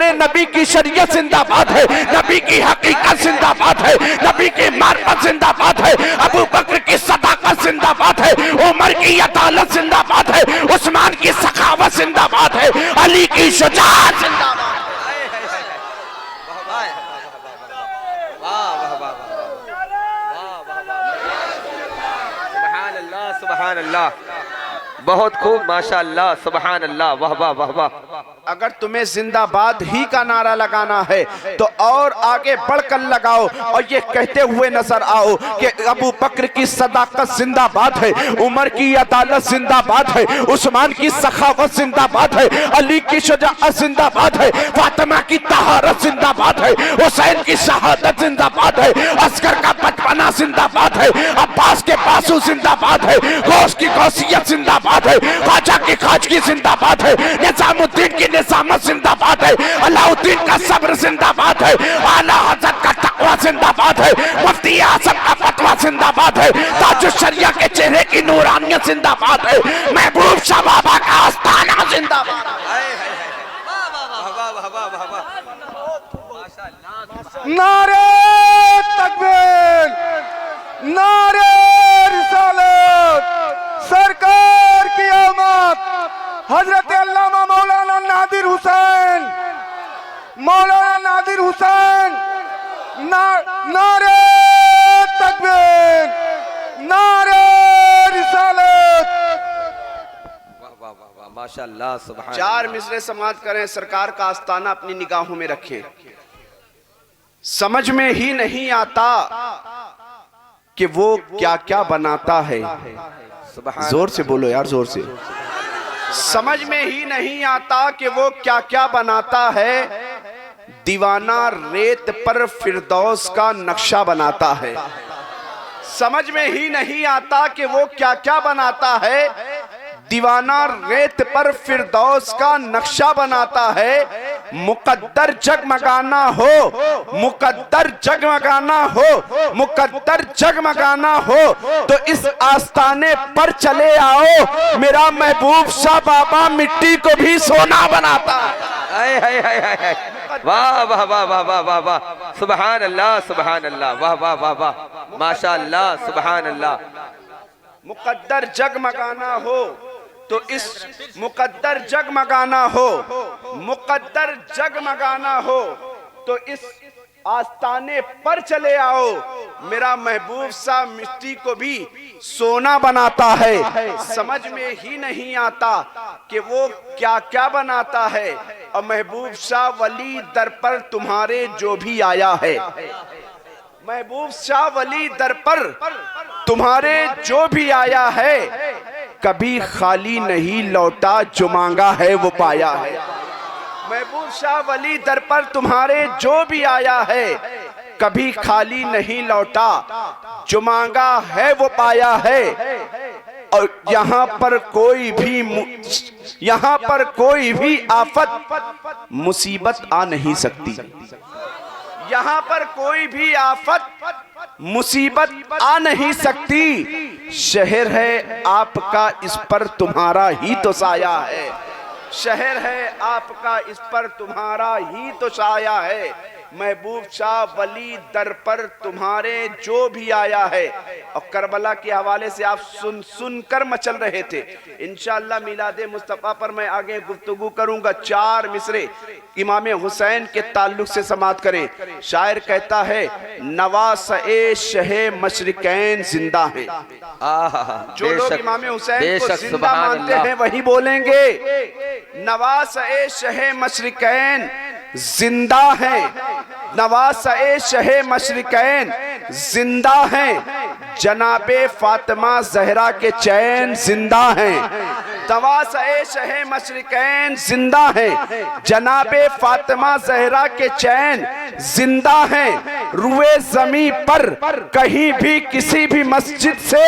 तुम्हारे नबी की शरीयत जिंदाबाद है, नबी की हकीकत जिंदाबाद है, नबी की मार्फत जिंदाबाद है, अबू बकर की सदाकत जिंदाबाद है, उमर की अदालत जिंदाबाद है, उस्मान की सखावत जिंदाबाद है, अली की शुजाअत जिंदाबाद। सुभान अल्लाह, बहुत खूब, माशाअल्लाह, सुभान अल्लाह, वाह वाह वाह वाह। अगर तुम्हें जिंदाबाद ही का नारा लगाना है तो और आगे बढ़कर लगाओ और ये कहते हुए नजर आओ कि अबू बकर की सदाकत जिंदाबाद है, उमर की अदालत जिंदाबाद है, उस्मान की सखावत जिंदाबाद है, अली की शुजाअत जिंदाबाद है, फातिमा की तहारत जिंदाबाद है, हुसैन की शहादत जिंदाबाद है, असगर का बचपना जिंदाबाद है, अब्बास के बासु जिंदाबाद है, गौस की गौसियत जिंदाबाद है, ख्वाजा की खाजगी जिंदाबाद है, निजामुद्दीन की निजामत जिंदाबाद है, अलाउद्दीन का सब्र जिंदाबाद है, आला हजरत का तकवा जिंदाबाद है, मुफ्ती आजम का फतवा जिंदाबाद है, ताजुश शरिया के चेहरे की नूरानियत जिंदाबाद है, महबूब शाह बाबा का आस्थाना जिंदाबाद। नारे तकबीर, नारे रिसालत, सरकार की आमद, हजरत अल्लामा मौलाना नादिर हुसैन, मौलाना नादिर हुसैन, नारे तकबीर, नारे रिसालत। वाह वाह वाह, माशाअल्लाह, सुभान। चार मिसरे समाज करें, सरकार का आस्थाना अपनी निगाहों में रखें। समझ में ही नहीं आता कि वो क्या क्या बनाता है। जोर से बोलो यार, जोर से। समझ में ही नहीं आता कि वो क्या क्या बनाता है। दीवाना रेत पर फिरदौस का नक्शा बनाता है। समझ में ही नहीं आता कि वो क्या क्या बनाता है। दीवाना रेत पर फिरदौस का नक्शा बनाता है। मुकद्दर जगमगाना हो, मुकद्दर जगमगाना हो, मुकद्दर जगमगाना हो तो इस आस्थाने पर चले आओ। मेरा महबूब शाह बाबा मिट्टी को भी सोना बनाता है। वाह वाह वाह वाह वाह वाह वाह, सुभान अल्लाह, सुभान अल्लाह, वाह वाह वाह वाह, माशाअल्लाह, सुभान अल्लाह। मुकद्दर जगमगाना हो तो इस मुकद्दर जगमगाना हो, मुकद्दर जगमगाना हो तो इस आस्थाने पर चले आओ। मेरा महबूब सा मिट्टी को भी सोना बनाता है। समझ में ही नहीं आता कि वो क्या क्या बनाता है। और महबूब शाह वली दर पर तुम्हारे जो भी आया है, महबूब शाह वली दर पर तुम्हारे जो भी आया है, कभी खाली नहीं लौटा, जो मांगा है वो पाया है। महबूब शाह वली दर पर तुम्हारे जो भी आया है, कभी खाली नहीं लौटा, जो मांगा है वो पाया है। और यहाँ पर कोई भी आफत मुसीबत आ नहीं सकती। यहाँ पर कोई भी आफत मुसीबत आ नहीं सकती। शहर है आपका, इस पर तुम्हारा ही तो साया है। शहर है आपका, इस पर तुम्हारा ही तो साया है। महबूब शाह वली दर पर तुम्हारे जो भी आया है। और करबला के हवाले से आप सुन कर मचल रहे थे। इंशाअल्लाह मिलादे मुस्तफ़ा पर मैं आगे गुफ्तगू करूंगा। चार मिसरे इमाम हुसैन के ताल्लुक से समात करें। शायर कहता है, नवासे शहे मशरिकैन जिंदा हैं। जो लोग इमाम हुसैन को जिंदा मानते हैं वही बोलेंगे, नवासे शहे मशरिकैन जिंदा है, नवासे शहे मशरिकैन जिंदा हैं। जनाबे फातिमा जहरा के चैन जिंदा हैं। नवासे शहे मशरिकैन जिंदा हैं। जनाबे फातिमा जहरा के चैन जिंदा हैं। रुए जमी पर कहीं भी किसी भी मस्जिद से,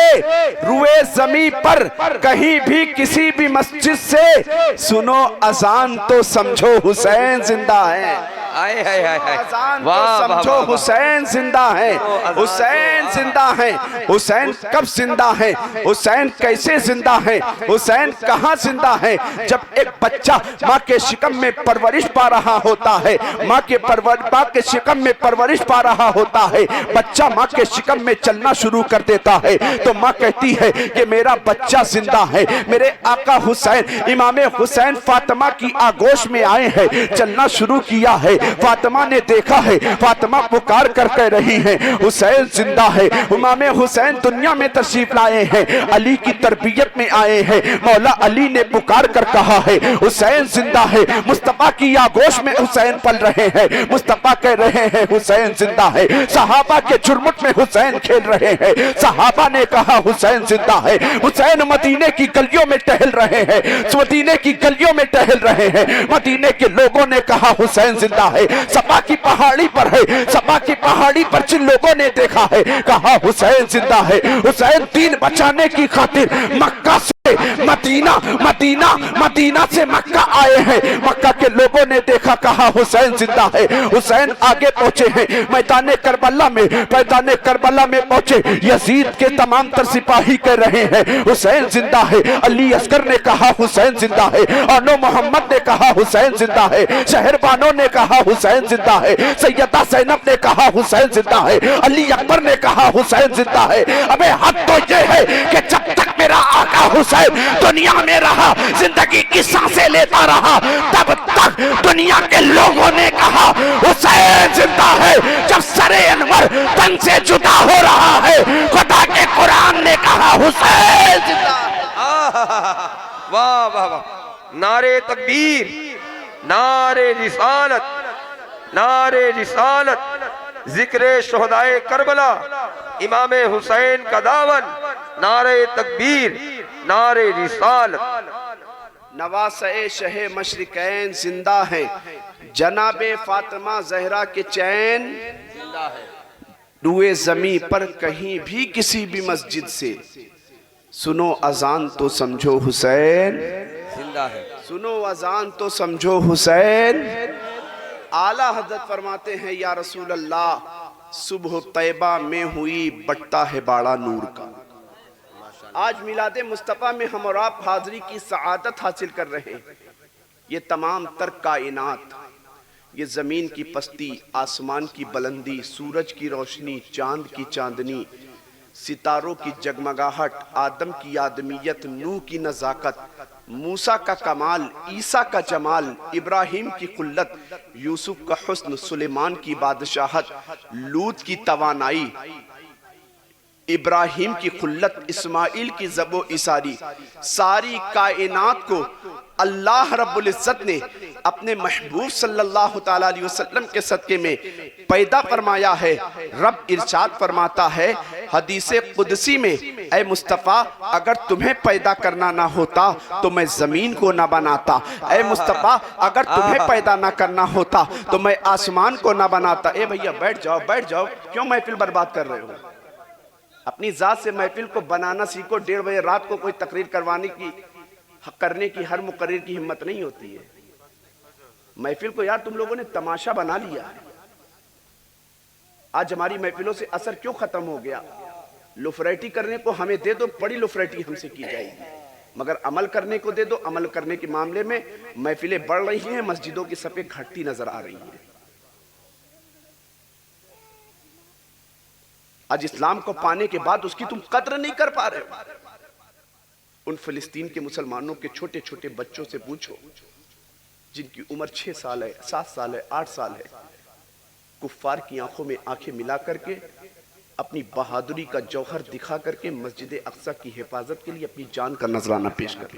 रुए जमी पर कहीं भी किसी भी मस्जिद से सुनो अजान तो समझो हुसैन जिंदा है। आए हाय हाय हाय, अजान तो वाह वाह समझो वाह, वाह। हुसैन जिंदा है, हुसैन जिंदा है। हुसैन कब जिंदा है, हुसैन कैसे जिंदा है, हुसैन कहाँ जिंदा है? जब एक बच्चा माँ के शिकम में परवरिश पा रहा होता है, माँ के शिकम में परवरिश पा रहा होता है, बच्चा माँ के शिकम में चलना शुरू कर देता है, तो माँ कहती है कि मेरा बच्चा जिंदा है। मेरे आका हुसैन, इमाम हुसैन फातिमा की आगोश में आए हैं, चलना शुरू किया है। फातिमा ने देखा है, फातिमा पुकार कर कह रही है हुसैन जिंदा है। इमाम हुसैन दुनिया में तशरीफ लाए हैं, अली की तरबियत में आए हैं। मौला अली ने पुकार कर कहा है हुसैन जिंदा है। मुस्तफा की आगोश में हुसैन पल रहे हैं, मुस्तफा कह रहे हैं हुसैन जिंदा है। सहाबा के झुरमुट में हुसैन खेल रहे हैं, सहाबा ने कहा हुसैन जिंदा है। हुसैन मदीने की गलियों में टहल रहे हैं, मदीने की गलियों में टहल रहे हैं। मदीने के लोगों ने कहा हुसैन जिंदा है। सपा की पहाड़ी पर है, सपा की पहाड़ी पर जिन लोगों ने देखा है, कहा हुसैन जिंदा है। हुसैन दीन बचाने की खातिर मक्का से मदीना, मदीना मदीना से मक्का आए हैं। मक्का के लोगों ने देखा, कहा हुसैन जिंदा है। हुसैन आगे पहुंचे हैं, मैदान करबला में, मैदान करबला में पहुंचे। यजीद के तमाम तर सिपाही कह रहे हैं हुसैन जिंदा है। अली अस्कर ने कहा हुसैन जिंदा है। अनो मोहम्मद ने कहा हुसैन जिंदा है। शहरबानों ने कहा हुसैन जिंदा है। सैयदा ज़ैनब ने कहा हुसैन जिंदा है। अली अकबर ने कहा हुसैन जिंदा है। अबे हद तो ये है कि जब तक मेरा आका हुसैन दुनिया में रहा, जिंदगी की सांसें लेता रहा, तब तक दुनिया के लोगों ने कहा हुसैन जिंदा है। जब सरे अनवर तन से जुदा हो रहा है, खुदा के कुरान ने कहा हुसैन जिंदा है। वाह वाह वाह, नारे तकबीर, नारे रिसालत, नारे रिसालत, जिक्रे शुहदाए करबला, इमाम हुसैन का दामन, नारे तकबीर, नारे रिसालत। नवासे शहे मशरिकैन जिंदा है, जनाबे फातिमा जहरा के चैन जिंदा है। रुए जमी पर कहीं भी किसी भी मस्जिद से सुनो अजान तो समझो हुसैन जिंदा है। सुनो अजान तो समझो हुसैन। आला हजरत फरमाते हैं या रसूल अल्लाह, सुबह तैबा में हुई बटता है बाड़ा नूर का। आज मिलादे मुस्तफ़ा में हम और आप हाज़री की सआदत हासिल कर रहे हैं। ये तमाम तर कायनात, ये ज़मीन की पस्ती, आसमान की बुलंदी, सूरज की रोशनी, चांद की चांदनी, सितारों की जगमगाहट, आदम की आदमियत, नूह की नज़ाकत, मूसा का कमाल, ईसा का जमाल, इब्राहिम की कुल्लत, यूसुफ का हुस्न, सुलेमान की बादशाहत, लूत की तवानाई, इब्राहिम की खुल्लत, इस्माइल की ज़बो इसारी, सारी कायनात को अल्लाह रब्बुल इज़्ज़त ने अपने महबूब सल्लल्लाहु ताला अलैहि वसल्लम के सदके में पैदा फरमाया है। रब इरशाद फरमाता है हदीसे कुदसी में, ऐ मुस्तफ़ा अगर तुम्हें पैदा करना ना होता तो मैं ज़मीन को ना बनाता। ऐ मुस्तफ़ा अगर तुम्हें पैदा ना करना होता तो मैं आसमान को ना बनाता। ए भैया बैठ जाओ, बैठ जाओ, क्यों महफिल बर्बाद कर रहे हो? अपनी जात से महफिल को बनाना सीखो। 1:30 बजे रात को कोई तकरीर करने की हर मुकर्रिर की हिम्मत नहीं होती है। महफिल को यार तुम लोगों ने तमाशा बना लिया है। आज हमारी महफिलों से असर क्यों खत्म हो गया? लुफरेटी करने को हमें दे दो, बड़ी लुफरेटी हमसे की जाएगी, मगर अमल करने को दे दो, अमल करने के मामले में महफिलें बढ़ रही हैं, मस्जिदों की सफ़ें घटती नजर आ रही हैं। आज इस्लाम को पाने के बाद उसकी तुम कद्र नहीं कर पा रहे हो। उन फिलिस्तीन के मुसलमानों के छोटे छोटे बच्चों से पूछो जिनकी उम्र 6 साल है, 7 साल है, 8 साल है, कुफ्फार की आंखों में आंखें मिला करके अपनी बहादुरी का जौहर दिखा करके मस्जिद अक्सा की हिफाजत के लिए अपनी जान का नजराना पेश कर।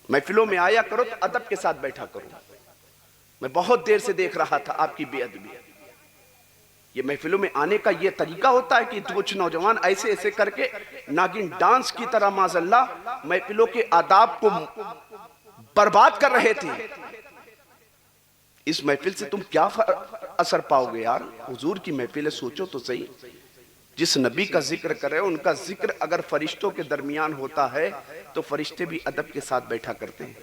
महफिलों में आया करो तो अदब के साथ बैठा करो। मैं बहुत देर से देख रहा था आपकी बेअदबी। ये महफिलों में आने का ये तरीका होता है कि कुछ नौजवान ऐसे ऐसे करके नागिन डांस की तरह माज़अल्लाह महफिलों के आदाब को बर्बाद कर रहे थे। इस महफिल से तुम क्या असर पाओगे यार? हुजूर की महफिल है, सोचो तो सही। जिस नबी का जिक्र कर रहे हो उनका जिक्र अगर फरिश्तों के दरमियान होता है तो फरिश्ते भी अदब के साथ बैठा करते हैं।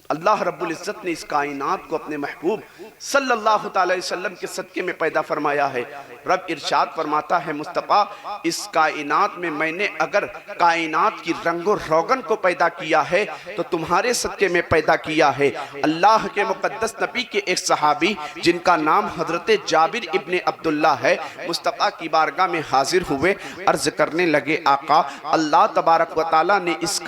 अल्लाह रब्बुल इज़्ज़त ने इस कायनात को अपने महबूब सल्लल्लाहु अलैहि वसल्लम के सदके में पैदा फरमाया है। रब इरशाद फरमाता है, मुस्तफ़ा इस कायनात में मैंने अगर कायनात की रंगो रोगन को पैदा किया है तो तुम्हारे सदके में पैदा किया है। अल्लाह के मुक़द्दस नबी के एक सहाबी जिनका नाम हज़रत जाबिर इब्ने अब्दुल्ला है, मुस्तफ़ा की बारगाह में हाजिर हुए, अर्ज़ करने लगे, आका अल्लाह तबारक व तआला ने इस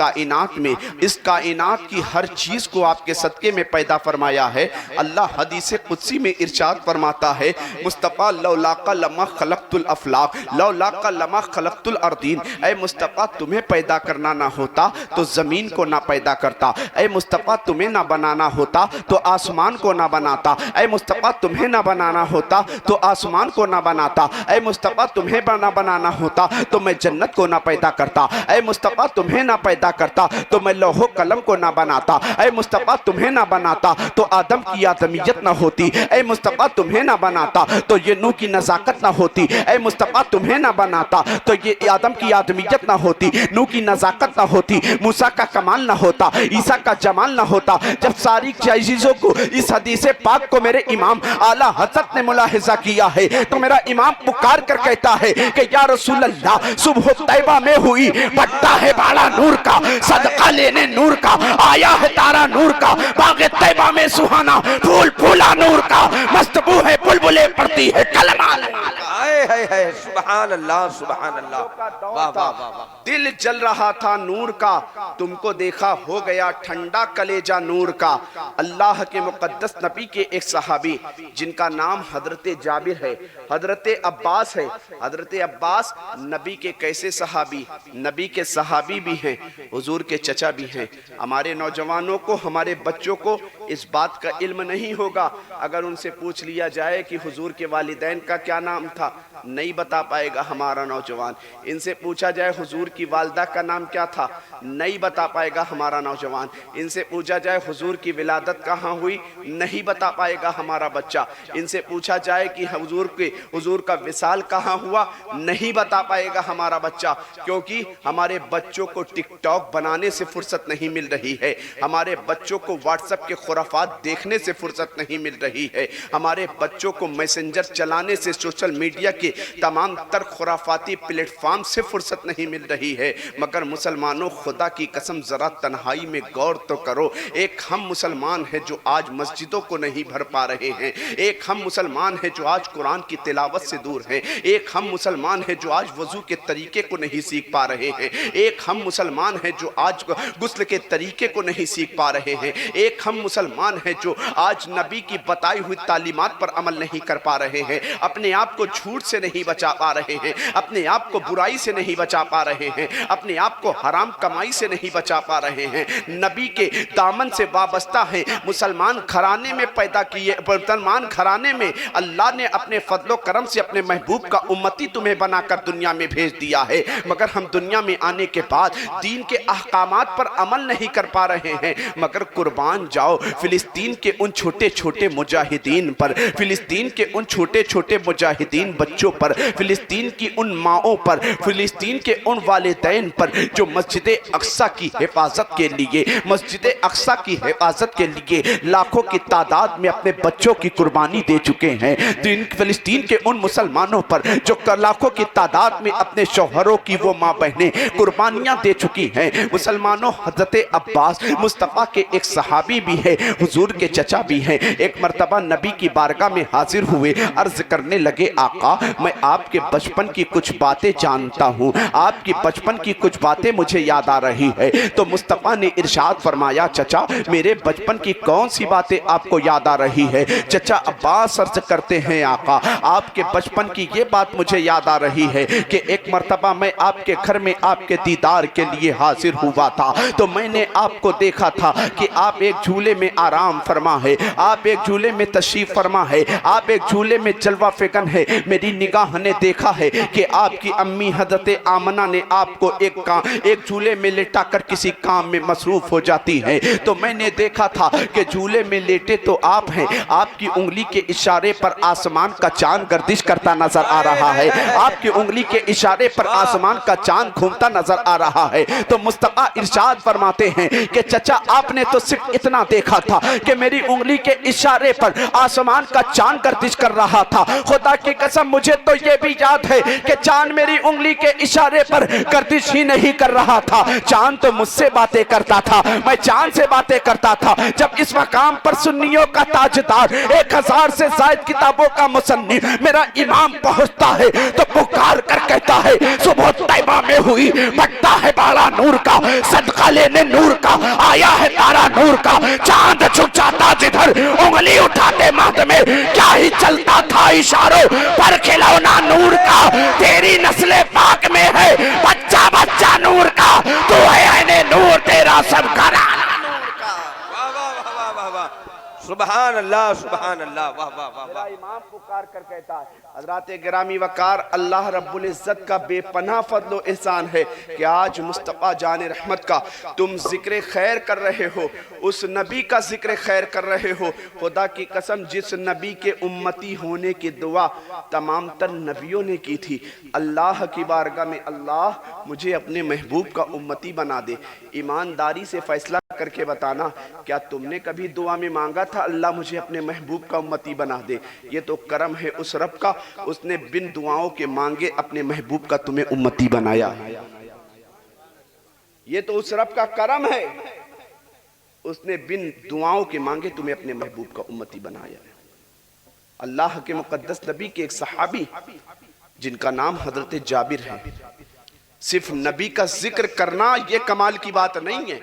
कायनात की हर चीज़ को आपके सदके में पैदा फरमाया है। अल्लाह हदीस कुदसी में इरशाद फरमाता है, मुस्तफ़ा लौलाका लमा खलक़तुल अफ़लाक लौलाका लमा खलक़तुल अर्दीन, ऐ मुस्तफ़ा तुम्हें पैदा करना ना होता तो ज़मीन को ना पैदा करता, ऐ मुस्तफ़ा तुम्हें ना बनाना होता तो आसमान को ना बनाता, ऐ मुस्तफ़ा तुम्हें ना बनाना होता तो आसमान को ना बनाता, ऐ मुस्तफ़ा तुम्हें ना बनाना होता तो मैं जन्नत को ना पैदा करता, ऐ मुस्तफ़ा तुम्हें ना पैदा करता तो मैं लौहो कलम को ना बनाता, ऐ मुस्तफ़ा तुम्हें ना बनाता तो आदम की आदमियत ना होती, ऐ मुस्तफ़ा तुम्हें ना बनाता तो ये नूह की नज़ाकत ना होती, ऐ मुस्तफ़ा तुम्हें ना बनाता तो ये आदम की आदमियत ना होती, नूह की नज़ाकत ना होती, मूसा का कमाल ना होता, ईसा का जमाल ना होता। जब सारी चीज़ों को इस हदीस पाक को मेरे इमाम आला हज़रत ने मुलाहिज़ा किया है तो मेरा इमाम पुकार कर कहता है कि या रसूल अल्लाह, सुबह तैबा में हुई बट्टा है बाड़ा नूर का, सदका लेने नूर का, आया है तारा नूर का, बागे तैबा में सुहाना फूल फूला नूर का, मस्तबू है बुलबुले पड़ती है कलमा। है सुभान अल्लाह सुभान अल्लाह, वाह वाह वाह। दिल जल रहा था नूर का, तुमको देखा हो गया ठंडा कलेजा नूर का। अल्लाह के मुक़द्दस नबी के एक सहाबी जिनका नाम हजरत जाबिर है, हजरत अब्बास है। हजरत अब्बास नबी के कैसे सहाबी, नबी के सहाबी भी हैं, हुजूर के चचा भी हैं। हमारे नौजवानों को, हमारे बच्चों को इस बात का इल्म नहीं होगा। अगर उनसे पूछ लिया जाए कि हुजूर के वालिदैन का क्या नाम था, नहीं बता पाएगा हमारा नौजवान। इनसे पूछा जाए हुजूर की वालदा का नाम क्या था, नहीं बता पाएगा हमारा नौजवान। इनसे पूछा जाए हुजूर की विलादत कहाँ हुई, नहीं बता पाएगा हमारा बच्चा। इनसे पूछा जाए कि हुजूर का विसाल कहाँ हुआ, नहीं बता पाएगा हमारा बच्चा। क्योंकि हमारे बच्चों को टिकटॉक बनाने से फुर्सत नहीं मिल रही है, हमारे बच्चों को व्हाट्सएप के खुराफात देखने से फुर्सत नहीं मिल रही है, हमारे बच्चों को मैसेंजर चलाने से, सोशल मीडिया के तमाम तर खुराफाती प्लेटफॉर्म से फुर्सत नहीं मिल रही है। मगर मुसलमानों, खुदा की कसम जरा तन्हाई में गौर तो करो। एक हम मुसलमान हैं जो आज मस्जिदों को नहीं भर पा रहे हैं, एक हम मुसलमान हैं जो आज कुरान की तिलावत से दूर हैं, एक हम मुसलमान हैं जो आज वजू के तरीके को नहीं सीख पा रहे हैं, एक हम मुसलमान हैं जो आज गुस्ल के तरीके को नहीं सीख पा रहे हैं, एक हम मुसलमान हैं जो आज नबी की बताई हुई तालीमात पर अमल नहीं कर पा रहे हैं, अपने आप को झूठ से नहीं बचा पा रहे हैं, अपने आप को बुराई से नहीं बचा पा रहे हैं, अपने आप को हराम कमाई से नहीं बचा पा रहे हैं, नबी के दामन से वाबस्ता है। मुसलमान घराने में पैदा किए, मुसलमान घराने में अल्लाह ने अपने फजलो करम से अपने महबूब का उम्मती तुम्हें बनाकर दुनिया में भेज दिया है। मगर हम दुनिया में आने के बाद दीन के अहकामात पर अमल नहीं कर पा रहे हैं। मगर कुर्बान जाओ फिलिस्तीन के उन छोटे छोटे मुजाहिदीन पर, फिलिस्तीन के उन छोटे छोटे मुजाहिदीन बच्चों पर, फिलिस्तीन की उन माओं पर, फिलिस्तीन के उन वालिदैन पर जो मस्जिद अक्सा की हिफाजत के लिए, मस्जिद अक्सा की हिफाजत के लिए लाखों की तादाद में अपने बच्चों की कुर्बानी दे चुके हैं। फिलिस्तीन के उन मुसलमानों पर जो लाखों की तादाद में अपने शौहरों की वो माँ बहनें कुर्बानियां दे चुकी हैं। मुसलमानों, हजरत अब्बास मुस्तफ़ा के एक सहाबी भी है, हुजूर के चचा भी हैं। एक मर्तबा नबी की बारगाह में हाजिर हुए, अर्ज करने लगे, आका मैं आपके बचपन की कुछ बातें जानता हूँ, आपकी बचपन की कुछ बातें मुझे याद आ रही है। तो मुस्तफ़ा ने इरशाद फरमाया, चचा मेरे बचपन की कौन सी बातें आपको याद आ रही है? चचा अब्बास अर्ज करते हैं, आका आपके बचपन की ये बात मुझे याद आ रही है कि एक मर्तबा मैं आपके घर में आपके दीदार के लिए हाजिर हुआ था, तो मैंने आपको देखा था कि आप एक झूले में आराम फरमा है, आप एक झूले में तशरीफ फरमा है, आप एक झूले में जलवा फेकन है। मेरी निगाह ने देखा है कि आपकी अम्मी हजरत आमना ने आपको एक झूले में लेटा कर किसी काम में मसरूफ हो जाती है, तो मैंने देखा था कि झूले में लेटे तो आप हैं, आपकी उंगली के इशारे पर आसमान का चांद गर्दिश करता नजर आ रहा है, आपकी उंगली के इशारे पर आसमान का चांद घूमता नजर आ रहा है। तो मुस्तफा इरशाद फरमाते हैं कि चचा आपने तो सिर्फ इतना देखा था कि मेरी उंगली के इशारे पर आसमान का चांद गर्दिश कर रहा था। खुदा की कसम मुझे तो यह भी याद है कि चांद मेरी उंगली के इशारे पर गर्दिश ही नहीं कर रहा था, चांद तो मुझसे बातें करता था, मैं चांद से बातें करता था। जब इस मकाम पर सुन्नियों का ताजदार 1000 से ज्यादा किताबों का मुसन्निफ मेरा इमाम पहुंचता है तो पुकार कर कहता है सुबह तैबा में हुई बढ़ता है बाला नूर का, सदका लेने नूर का आया है तारा नूर का, चांद झुक जाता जिधर उंगली उठाते मद में, क्या ही चलता था इशारों पर खिलौना नूर का, तेरी नस्ले पाक में है बच्चा बच्चा नूर का, तू है नूर तेरा सब घराना नूर का। वाह वाह वाह वाह वाह, सुभान अल्लाह सुभान अल्लाह, वाह वाह वाह वाह। इमाम पुकार कर कहता है हज़रात गिरामी वकार अल्लाह रब्बुल इज़्ज़त का बेपनाह फज़्ल व एहसान है कि आज मुस्तफ़ा जान रहमत का तुम जिक्र खैर कर रहे हो, उस नबी का जिक्र खैर कर रहे हो। खुदा की कसम जिस नबी के उम्मती होने की दुआ तमाम तर नबियों ने की थी, अल्लाह की बारगाह में अल्लाह मुझे अपने महबूब का उम्मती बना दे। ईमानदारी से फैसला करके बताना, क्या तुमने कभी दुआ में मांगा था अल्लाह मुझे अपने महबूब का उम्मती बना दे? ये तो करम है उस रब का, उसने बिन दुआओं के मांगे अपने महबूब का तुम्हें उम्मती बनाया। ये तो उस रब का करम है, उसने बिन दुआओं के मांगे तुम्हें अपने महबूब का उम्मती बनाया। अल्लाह के मुकद्दस नबी के एक सहाबी जिनका नाम हजरत जाबिर है, सिर्फ नबी का जिक्र करना यह कमाल की बात नहीं है,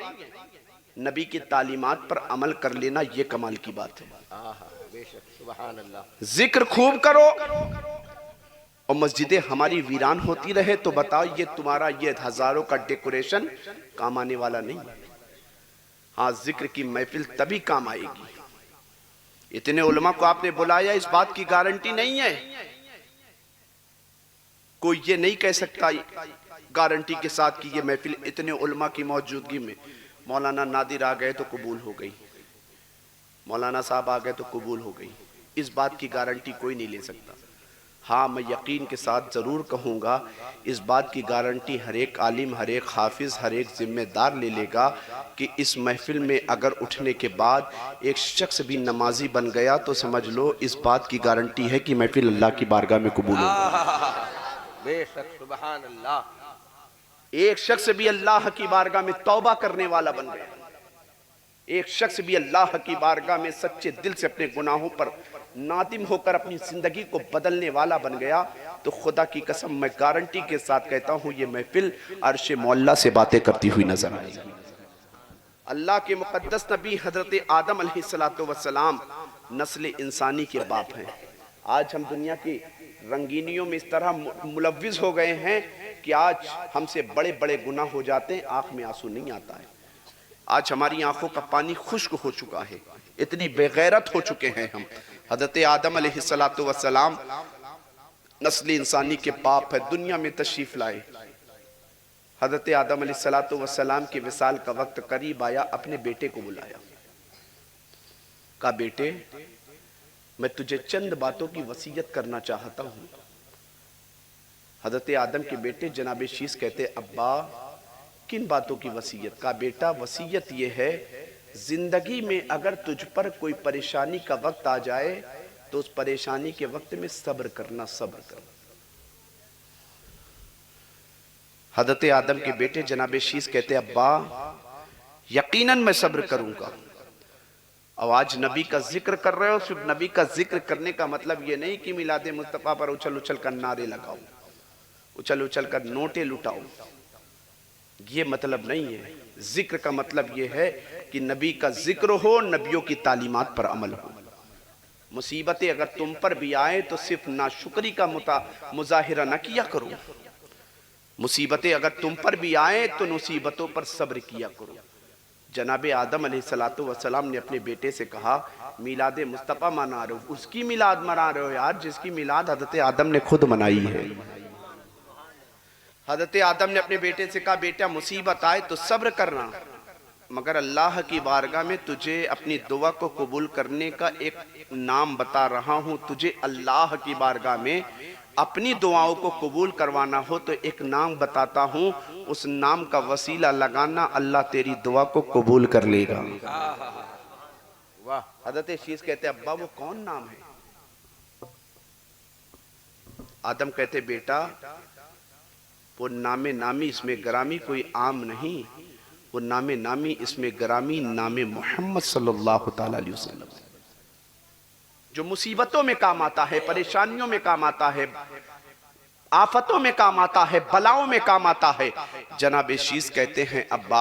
नबी की तालीमात पर अमल कर लेना यह कमाल की बात है। जिक्र खूब करो और मस्जिदें हमारी वीरान होती रहे तो बताओ ये तुम्हारा ये हजारों का डेकोरेशन काम आने वाला नहीं। हाँ, जिक्र की महफिल तभी काम आएगी। इतने उलमा को आपने बुलाया, इस बात की गारंटी नहीं है, कोई ये नहीं कह सकता गारंटी के साथ कि ये महफिल इतने उलमा की मौजूदगी में मौलाना नादिर आ गए तो कबूल हो गई, मौलाना साहब आ गए तो कबूल हो गई, इस बात की गारंटी कोई नहीं ले सकता। हाँ, मैं यकीन के साथ ज़रूर कहूँगा, इस बात की गारंटी हर एक आलिम, हर एक हाफिज़, हर एक ज़िम्मेदार ले लेगा कि इस महफिल में अगर उठने के बाद एक शख्स भी नमाजी बन गया तो समझ लो इस बात की गारंटी है कि महफिल अल्लाह की बारगाह में कबूल होगा। बेशक सुभान अल्लाह। एक शख्स भी अल्लाह की बारगाह में तौबा करने वाला बन गया, एक शख्स भी अल्लाह की बारगाह में सच्चे दिल से अपने गुनाहों पर नादिम होकर अपनी जिंदगी को बदलने वाला बन गया, तो खुदा की कसम मैं गारंटी के साथ कहता हूं ये महफिल अर्श मौला से बातें करती हुई नजर आएगी। अल्लाह के मुकद्दस नबी हजरत आदम अलैहिस्सलातु वस्सलाम नस्ल इंसानी के बाप हैं। आज हम दुनिया की रंगीनियों में इस तरह मुलव्विज़ हो गए हैं कि आज हमसे बड़े बड़े गुनाह हो जाते हैं, आंख में आंसू नहीं आता है। आज हमारी आंखों का पानी खुश्क हो चुका है, इतनी बेगैरत हो चुके हैं हम। हजरत आदम अलैहिस्सलातु वस्सलाम नस्ल इंसानी के बाप है, दुनिया में तशरीफ लाए। हजरत आदम अलैहिस्सलातु वस्सलाम के विसाल का वक्त करीब आया, अपने बेटे को बुलाया, कहा बेटे मैं तुझे चंद बातों की वसीयत करना चाहता हूं। हजरत आदम के बेटे जनाब शीस कहते अब्बा किन बातों की वसीयत? का बेटा वसीयत यह है, जिंदगी में अगर तुझ पर कोई परेशानी का वक्त आ जाए तो उस परेशानी के वक्त में सब्र करना, सब्र करना। हजरत आदम के बेटे जनाब शीस कहते अब्बा यकीनन मैं सब्र करूंगा। अब आज नबी का जिक्र कर रहे हो, सिर्फ नबी का जिक्र करने का मतलब ये नहीं कि मिलादे मुस्तफ़ा पर उछल उछल कर नारे लगाओ, उछल उछल कर नोटे लुटाओ, ये मतलब नहीं है। जिक्र का मतलब ये है कि नबी का जिक्र हो, नबियों की तालीमात पर अमल हो। मुसीबतें अगर तुम पर भी आए तो सिर्फ नाशुक्री का मुजाहिरा न किया करो, मुसीबतें अगर तुम पर भी आए तो मुसीबतों पर सब्र किया करो। जनाबे आदम अलैहिस्सलातु वस्सलाम ने अपने बेटे से कहा, मिलाद मुस्तफ़ा मना रहे हो, उसकी मिलाद मना रहे हो यार जिसकी मिलाद हज़रत आदम ने खुद मनाई है। हज़रत आदम ने अपने बेटे से कहा, बेटा मुसीबत आए तो सब्र करना, मगर अल्लाह की बारगाह में तुझे अपनी दुआ को कबूल करने का एक नाम बता रहा हूँ। तुझे अल्लाह की बारगाह में अपनी दुआओं को कबूल करवाना हो तो एक नाम बताता हूँ, उस नाम का वसीला लगाना, अल्लाह तेरी दुआ को कबूल कर लेगा। वाह। हज़रत शीश कहते, अब्बा वो कौन नाम है? आदम कहते, बेटा वो नामे नामी इसमें ग्रामी कोई आम नहीं, वो नामे नामी इसमें ग्रामी नामे मोहम्मद सल्लल्लाहु ताला अलैहि वसल्लम, जो मुसीबतों में काम आता है, परेशानियों में काम आता है, आफतों में काम आता है, बलाओं में काम आता है। जनाब शीस कहते हैं, अब्बा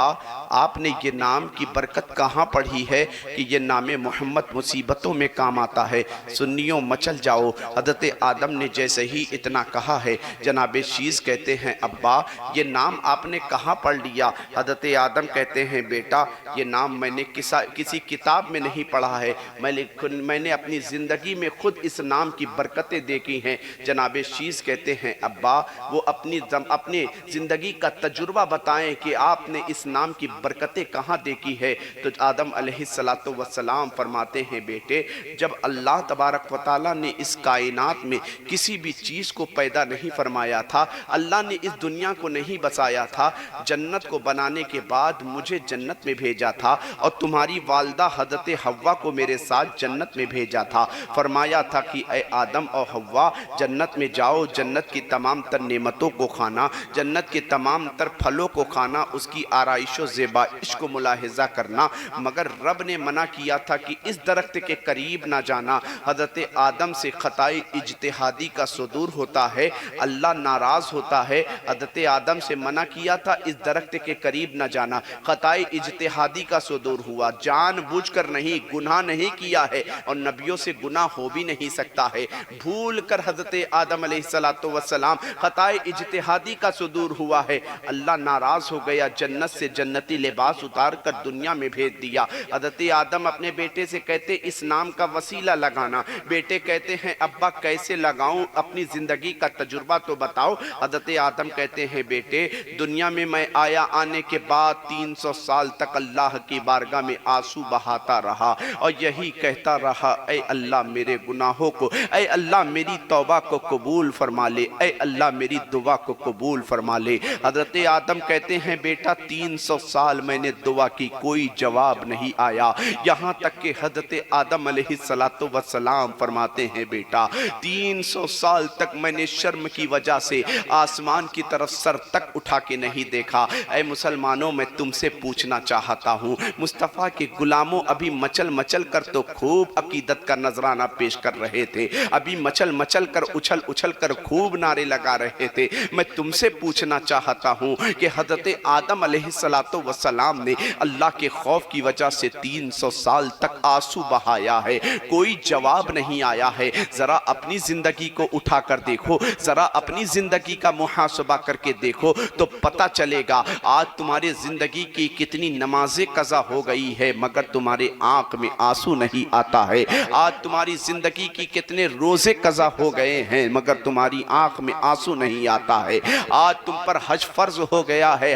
आपने ये नाम की बरकत कहाँ पढ़ी है कि ये नाम मोहम्मद मुसीबतों में काम आता है? सुन्नियों मचल जाओ। हज़रत आदम ने जैसे ही इतना कहा है, जनाब शीस कहते हैं, अब्बा ये नाम आपने कहाँ पढ़ लिया? हज़रत आदम कहते हैं, बेटा ये नाम मैंने किसी किताब में नहीं पढ़ा है, मैंने अपनी ज़िंदगी में खुद इस नाम की बरकतें देखी हैं। जनाब शीस कहते हैं, अब्बा वो अपनी जिंदगी का तजुर्बा बताएं कि आपने इस नाम की बरकतें कहाँ देखी है। तो आदम अलैहिस्सलातु वस्सलाम फरमाते हैं, बेटे जब अल्लाह तबारक व तआला ने इस कायनात में किसी भी चीज़ को पैदा नहीं फरमाया था, अल्लाह ने इस दुनिया को नहीं बसाया था, जन्नत को बनाने के बाद मुझे जन्नत में भेजा था और तुम्हारी वालदा हज़रत हव्वा को मेरे साथ जन्नत में भेजा था। फरमाया था कि ऐ आदम और हव्वा जन्नत में जाओ, जन्नत की तमाम तर नेमतों को खाना, जन्नत के तमाम तर फलों को खाना, उसकी आराइशो ज़ेबाइश को मुलाहिजा करना, मगर रब ने मना किया था कि इस दरख्त के करीब ना जाना। हज़रत आदम से खताई इज्तिहादी का सुदूर होता है, अल्लाह नाराज़ होता है। हज़रत आदम से मना किया था इस दरख्त के करीब ना जाना, खताई इज्तिहादी का सुदूर हुआ, जानबूझकर नहीं, गुनाह नहीं किया है और नबियों से गुनाह हो भी नहीं सकता है। भूल कर हज़रत आदम अलैहिस्सलातु वस्सलाम खताए इज्तिहादी का सुदूर हुआ है, अल्लाह नाराज हो गया, जन्नत से जन्नती लिबास उतार कर दुनिया में भेज दिया। हज़रत आदम अपने बेटे से कहते, इस नाम का वसीला लगाना। बेटे कहते हैं, अब्बा कैसे लगाऊं, अपनी जिंदगी का तजुर्बा तो बताओ। हज़रत आदम कहते हैं, बेटे दुनिया में मैं आया, आने के बाद 300 साल तक अल्लाह की बारगाह में आंसू बहाता रहा और यही कहता रहा, ऐ अल्लाह मेरे गुनाहों को, ऐ अल्लाह मेरी तौबा को कबूल फरमा ले, ऐ अल्लाह मेरी दुआ को कबूल फरमा ले। हज़रत आदम कहते हैं, बेटा 300 साल मैंने दुआ की, कोई जवाब नहीं आया। यहाँ तक कि हज़रत आदम अलैहिस्सलातु वस्सलाम फरमाते हैं, बेटा 300 साल तक मैंने शर्म की वजह से आसमान की तरफ सर तक उठा के नहीं देखा। ऐ मुसलमानों, मैं तुमसे पूछना चाहता हूँ, मुस्तफ़ा के गुलामों अभी मचल मचल कर तो खूब अकीदत का नजराना पेश कर रहे थे, अभी मचल मचल कर उछल उछल कर खूब नारे लगा रहे थे। मैं तुमसे पूछना चाहता हूँ कि हज़रत आदम अलैहिस्सलातु वस्सलाम ने अल्लाह के खौफ की वजह से 300 साल तक आंसू बहाया है, कोई जवाब नहीं आया है। ज़रा अपनी ज़िंदगी को उठा कर देखो, ज़रा अपनी ज़िंदगी का मुहासबा करके देखो तो पता चलेगा आज तुम्हारी ज़िंदगी की कितनी नमाजें कज़ा हो गई है मगर तुम्हारे आँख में आंसू नहीं आता है। आज तुम्हारी ज़िंदगी की कितने रोज़े कज़ा हो गए हैं मगर तुम्हारी आँख में आंसू नहीं आता है। आज तुम पर हज फर्ज हो गया है,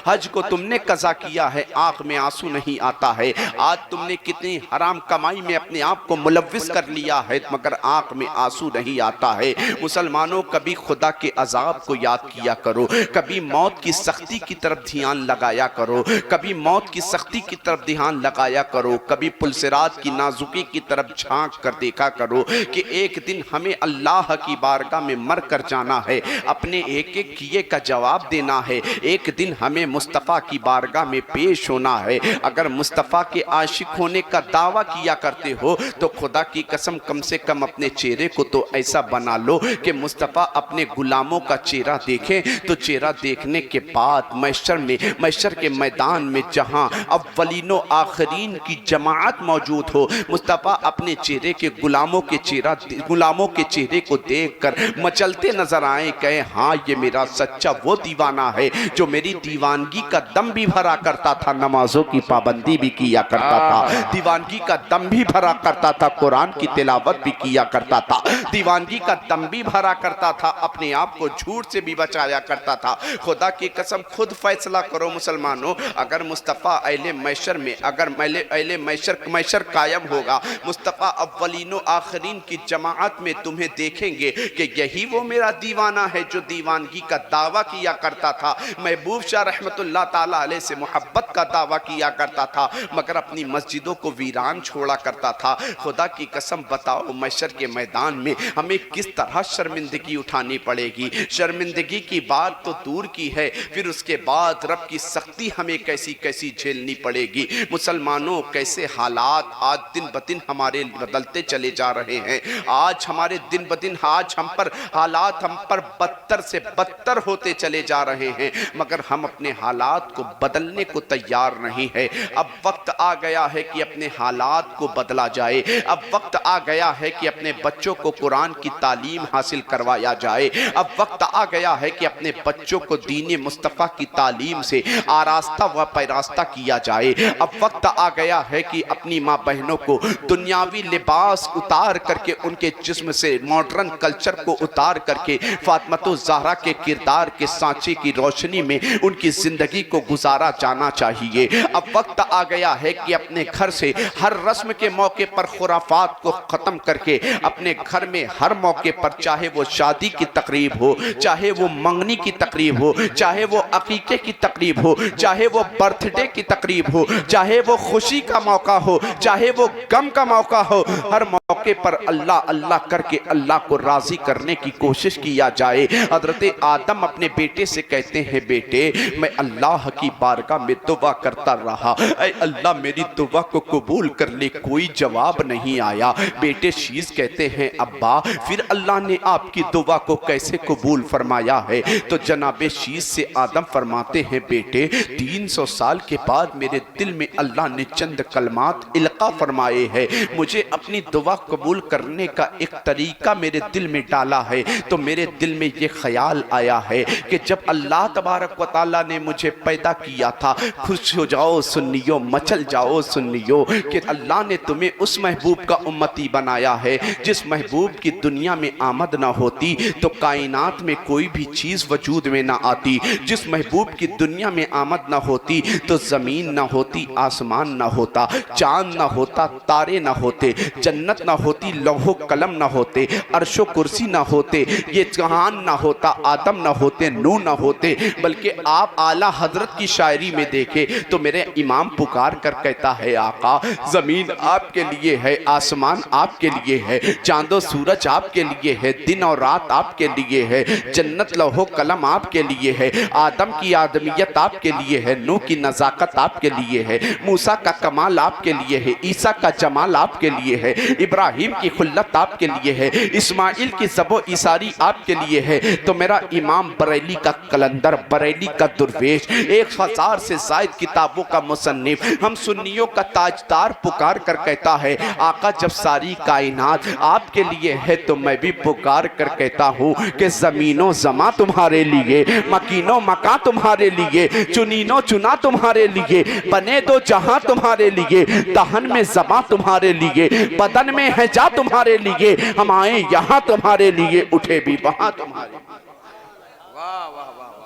हज को तुमने कज़ा किया है, आँख में आंसू नहीं आता है। आज तुमने कितनी हराम कमाई में अपने आप को मुलव्विस कर लिया है मगर आँख में आंसू नहीं आता है। मुसलमानों, कभी खुदा के अजाब को याद किया करो, कभी मौत की सख्ती की तरफ ध्यान लगाया करो, कभी मौत की सख्ती की तरफ ध्यान लगाया करो, कभी पुलसिरात की नाजुकी की तरफ झांक कर देखा करो कि एक दिन हमें अल्लाह की बारगाह में मर कर जाना है, अपने एक एक किए का जवाब देना है। एक दिन हमें मुस्तफ़ा की बारगाह में पेश होना है। अगर मुस्तफ़ा के आशिक होने का दावा किया करते हो तो खुदा की कसम कम से कम अपने चेहरे को तो ऐसा बना लो कि मुस्तफ़ा अपने गुलामों का चेहरा देखें, तो चेहरा देखने के बाद मैशर के मैदान में जहां अव्वलीनो आखरीन की जमाअत मौजूद हो, मुस्तफ़ा अपने चेहरे के गुलामों के चेहरे को देख देखकर मचलते नजर आए, कहे हाँ ये मेरा सच्चा वो दीवाना है जो मेरी दीवानगी का दम भी भरा करता था, नमाजों की पाबंदी भी किया करता था, दीवानगी का दम भी भरा करता था, कुरान की तिलावत भी किया करता था, दीवानगी का दम भी भरा करता था, अपने आप को झूठ से भी बचाया करता था। खुदा की कसम खुद फैसला करो मुसलमानों, अगर मुस्तफ़ा अहले मैशर में, अगर अहले मैशर कायम होगा, मुस्तफ़ा अव्वलीनो आखिरीन की जमाअत में तुम्हें देखेंगे कि यही वो मेरा दीवाना है जो दीवानगी का दावा किया करता था, महबूब शाह रहमतुल्लाह ताला अलैह से मोहब्बत का दावा किया करता था, मगर अपनी मस्जिदों को वीरान छोड़ा करता था। खुदा की कसम बताओ मैशर के मैदान में हमें किस तरह शर्मिंदगी उठानी पड़ेगी। शर्मिंदगी की बात तो दूर की है, फिर उसके बाद रब की सख्ती हमें कैसी कैसी झेलनी पड़ेगी। मुसलमानों कैसे हालात आज दिन ब दिन हमारे बदलते चले जा रहे हैं, आज हमारे दिन ब दिन आज हम पर हालात हम पर बदतर से बदतर होते चले जा रहे हैं, मगर हम अपने हालात को बदलने को तैयार नहीं है। अब वक्त आ गया है कि अपने हालात को बदला जाए, अब वक्त आ गया है कि अपने बच्चों को कुरान की तालीम हासिल करवाया जाए, अब वक्त आ गया है कि अपने बच्चों को दीन मुस्तफ़ा की तालीम से आरास्ता व पैरास्ता किया जाए, अब वक्त आ गया है कि अपनी माँ बहनों को दुनियावी लिबास उतार करके उनके जिस्म से मॉडर्न कल्चर को उतार करके फातिमा ज़हरा के किरदार के सांचे की रोशनी में उनकी जिंदगी को गुजारा जाना चाहिए। अब वक्त आ गया है कि अपने घर से हर रस्म के मौके पर खुराफात को खत्म करके अपने घर में हर मौके पर, चाहे वो शादी की तकरीब हो, चाहे वो मंगनी की तकरीब हो, चाहे वो अकीके की तकरीब हो, चाहे वो बर्थडे की तकरीब हो, चाहे वो खुशी का मौका हो, चाहे वो गम का मौका हो, हर मौके पर अल्लाह अल्लाह करके अल्लाह को राजी करने की कोशिश किया जाए। हजरत आदम अपने बेटे से कहते हैं, बेटे मैं अल्लाह की बारगाह में दुआ करता रहा, ऐ अल्लाह मेरी दुआ को कबूल कर ले, कोई जवाब नहीं आया। बेटे शीश कहते हैं, अब्बा फिर अल्लाह ने आपकी दुआ को कैसे कबूल फरमाया है? तो जनाबे शीश से आदम फरमाते हैं, बेटे 300 साल के बाद मेरे दिल में अल्लाह ने चंद कलमात इल्का फरमाए हैं, मुझे अपनी दुआ कबूल करने का एक तरीका मेरे दिल में डाला है। तो मेरे दिल में ये ख्याल आया है कि जब अल्लाह तबारक व तआला ने मुझे पैदा किया था, खुश हो जाओ सुन्नियों, मचल जाओ सुन्नियों, कि अल्लाह ने तुम्हें उस महबूब का उम्मती बनाया है जिस महबूब की दुनिया में आमद ना होती तो कायनात में कोई भी चीज़ वजूद में ना आती, जिस महबूब की दुनिया में आमद ना होती तो ज़मीन ना होती, आसमान ना होता, चांद ना होता, तारे ना होते, जन्नत ना होती, लौहो कलम ना होते, अर्शो कुर्सी ना होते, ये जहान ना होता, आदम ना होते, नूह ना होते। बल्कि आप आला हजरत की शायरी में देखे तो मेरे इमाम पुकार कर कहता है, आका ज़मीन आपके लिए है, आसमान आपके लिए है, चांदो सूरज आपके लिए है, दिन और रात आपके लिए है, जन्नत लौहो कलम आपके लिए है, आदम की आदमियत आपके लिए है, नूह की नज़ाकत आपके लिए है, मूसा का कमाल आपके लिए है, ईसा का जमाल आपके लिए है, इब्राहिम की खुल्लत आपके लिए है, इस्माइल की ज़बो इसारी आपके लिए है। तो मेरा इमाम बरेली का कलंदर, बरेली का दुर्वेश, 1000 से ज़ायद किताबों का मुसन्निफ, हम सुन्नियों का ताजदार पुकार कर कहता है, आका जब सारी कायनात आपके लिए है तो मैं भी पुकार कर कहता हूँ कि ज़मीनों ज़मा तुम्हारे लिए, मकीनों मका तुम्हारे लिए, चुनीनो चुना तुम्हारे लिए, बने दो जहां तुम्हारे लिए, दहन में ज़बा तुम्हारे लिए, बदन में है जा तुम्हारे लिए, हम आए यहाँ तुम्हारे लिए, उठे भी वहां तुम्हारे।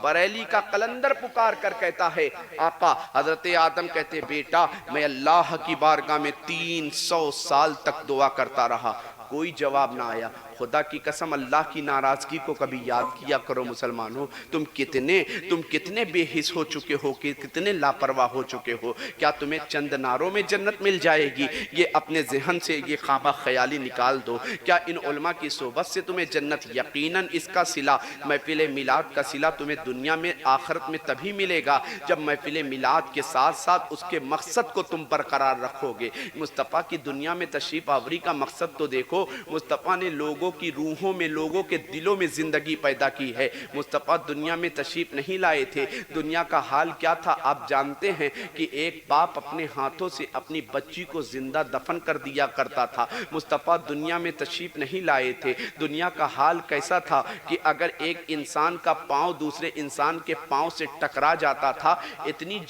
बरेली का कलंदर पुकार कर कहता है, आका हजरत आदम कहते, बेटा मैं अल्लाह की बारगाह में 300 साल तक दुआ करता रहा, कोई जवाब ना आया। खुदा की कसम अल्लाह की नाराज़गी को कभी याद किया करो मुसलमानों, तुम कितने बेहिस हो चुके हो, कि कितने लापरवाह हो चुके हो। क्या तुम्हें चंद नारों में जन्नत मिल जाएगी? ये अपने जहन से ये ख्वाबा ख्याली निकाल दो। क्या इन उलमा की सोबत से तुम्हें जन्नत? यकीनन इसका सिला, महफिल मिलाद का सिला तुम्हें दुनिया में आखिरत में तभी मिलेगा जब महफिल मिलाद के साथ साथ उसके मकसद को तुम बरकरार रखोगे। मुस्तफ़ा की दुनिया में तशरीफ़ आवरी का मकसद तो देखो, मुस्तफ़ा ने लोगों लोगों की रूहों में, लोगों के दिलों में जिंदगी पैदा की है। मुस्तफ़ा दुनिया में तशरीफ नहीं लाए थे। दुनिया का हाल क्या था आप जानते हैं कि एक बाप अपने हाथों से अपनी बच्ची को जिंदा दफन कर दिया करता था। मुस्तफ़ा दुनिया में तशरीफ नहीं लाए थे। दुनिया का हाल कैसा था कि अगर एक इंसान का पांव दूसरे इंसान के पांव से टकरा जाता था, इतनी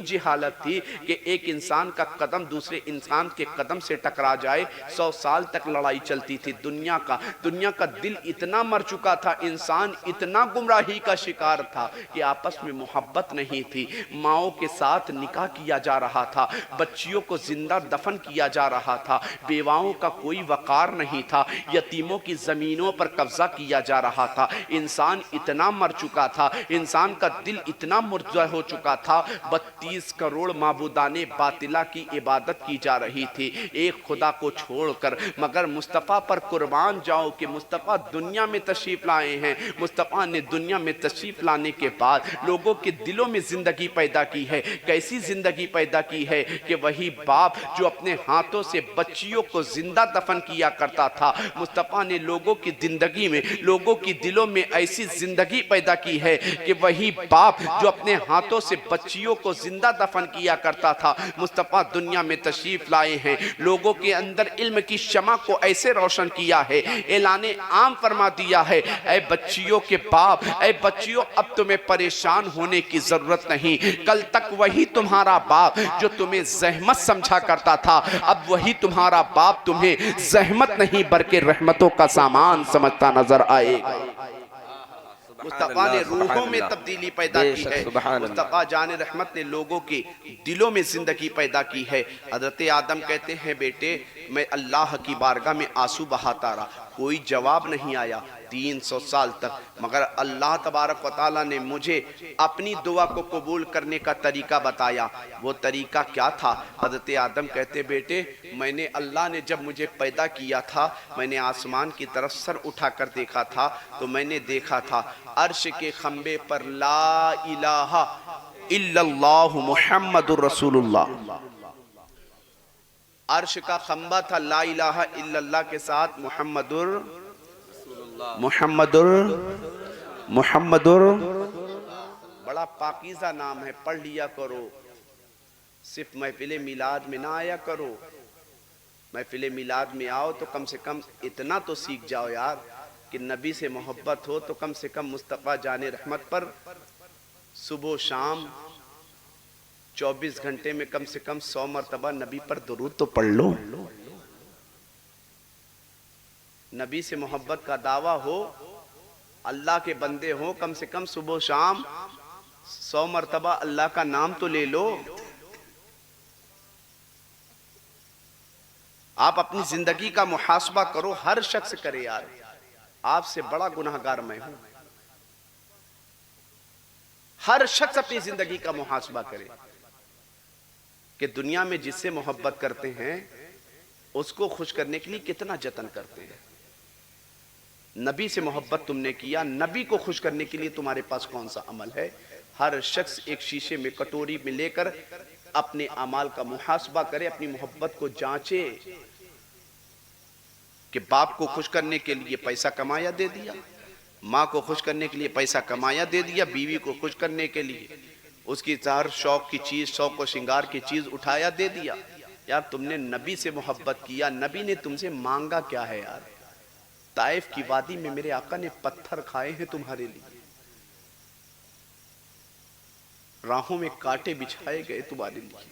जिहालत थी कि एक इंसान का कदम दूसरे इंसान के कदम से टकरा जाए 100 साल तक लड़ाई चलती थी। दुनिया का दिल इतना मर चुका था, इंसान इतना गुमराही का शिकार था कि आपस में मोहब्बत नहीं थी। माओं के साथ निकाह किया जा रहा था, बच्चियों को जिंदा दफन किया जा रहा था, बेवाओं का कोई वकार नहीं था, यतीमों की जमीनों पर कब्जा किया जा रहा था। इंसान इतना मर चुका था, इंसान का दिल इतना मुर्जा हो चुका था। 32 करोड़ माबूदाने बातिला की इबादत की जा रही थी एक खुदा को छोड़कर। मगर मुस्तफ़ा पर कुर्बान जाओ कि मुस्तफ़ा दुनिया में तशरीफ लाए हैं। मुस्तफ़ा ने दुनिया में तशरीफ लाने के बाद लोगों के दिलों में जिंदगी पैदा की है। कैसी जिंदगी पैदा की है कि वही बाप जो अपने हाथों से बच्चियों को जिंदा दफन किया करता था, मुस्तफ़ा ने लोगों की जिंदगी में, लोगों की दिलों में ऐसी जिंदगी पैदा की है कि वही बाप जो अपने हाथों से बच्चियों को जिंदा दफन किया करता था, मुस्तफ़ा दुनिया में तशरीफ लाए हैं। लोगों के अंदर इल्म की शमा को ऐसे रोशन किया है, ऐलाने आम फरमा दिया है, ऐ बच्चियों के बाप, ऐ बच्चियों अब तुम्हें परेशान होने की जरूरत नहीं। कल तक वही तुम्हारा बाप जो तुम्हें जहमत समझा करता था, अब वही तुम्हारा बाप तुम्हें जहमत नहीं बल्कि रहमतों का सामान समझता नजर आएगा। मुस्तफ़ा ने रूहों में तब्दीली पैदा की है। मुस्तफ़ा जान रहमत ने लोगों के दिलों में जिंदगी पैदा की है। हज़रत आदम कहते हैं बेटे मैं अल्लाह की बारगाह में आंसू बहाता रहा, कोई जवाब नहीं आया 300 साल तक। मगर अल्लाह तबारक व तआला ने मुझे अपनी दुआ को कबूल करने का तरीका बताया। वो तरीका क्या था? हज़रत आदम कहते बेटे मैंने, अल्लाह ने जब मुझे पैदा किया था, मैंने आसमान की तरफ सर उठाकर देखा था तो मैंने देखा था अर्श के खंबे पर ला इलाहा इल्लल्लाहु मुहम्मदुर रसूलुल्लाह। अर्श का खंबा था ला इलाहा इल्लल्लाह के साथ मुहम्मदुर बड़ा पाकीज़ा नाम है, पढ़ लिया करो। सिर्फ महफिल मिलाद में ना आया करो, महफिल मिलाद में आओ तो कम से कम इतना तो सीख जाओ यार कि नबी से मोहब्बत हो तो कम से कम मुस्तफ़ा जाने रहमत पर सुबह शाम 24 घंटे में कम से कम 100 मरतबा नबी पर दुरूद तो पढ़ लो। नबी से मोहब्बत का दावा हो, अल्लाह के बंदे हो, कम से कम सुबह शाम 100 मरतबा अल्लाह का नाम तो ले लो। आप अपनी जिंदगी का मुहासबा करो, हर शख्स करे यार, आपसे बड़ा गुनाहगार मैं हूं। हर शख्स अपनी जिंदगी का मुहासबा करे कि दुनिया में जिससे मोहब्बत करते हैं उसको खुश करने के लिए कितना जतन करते हैं। नबी से मोहब्बत तुमने किया, नबी को खुश करने के लिए तुम्हारे पास कौन सा अमल है? हर शख्स एक शीशे में, कटोरी में लेकर अपने अमाल का मुहासबा करे, अपनी मोहब्बत को जांचे कि बाप को खुश करने के लिए पैसा कमाया दे दिया, माँ को खुश करने के लिए पैसा कमाया दे दिया, बीवी को खुश करने के लिए उसकी हर शौक की चीज, शौक और श्रृंगार की चीज उठाया दे दिया। यार तुमने नबी से मोहब्बत किया, नबी ने तुमसे मांगा क्या है यार? ताइफ की वादी में मेरे आका ने पत्थर खाए हैं तुम्हारे लिए, राहों में कांटे बिछाए गए तुम्हारे लिए,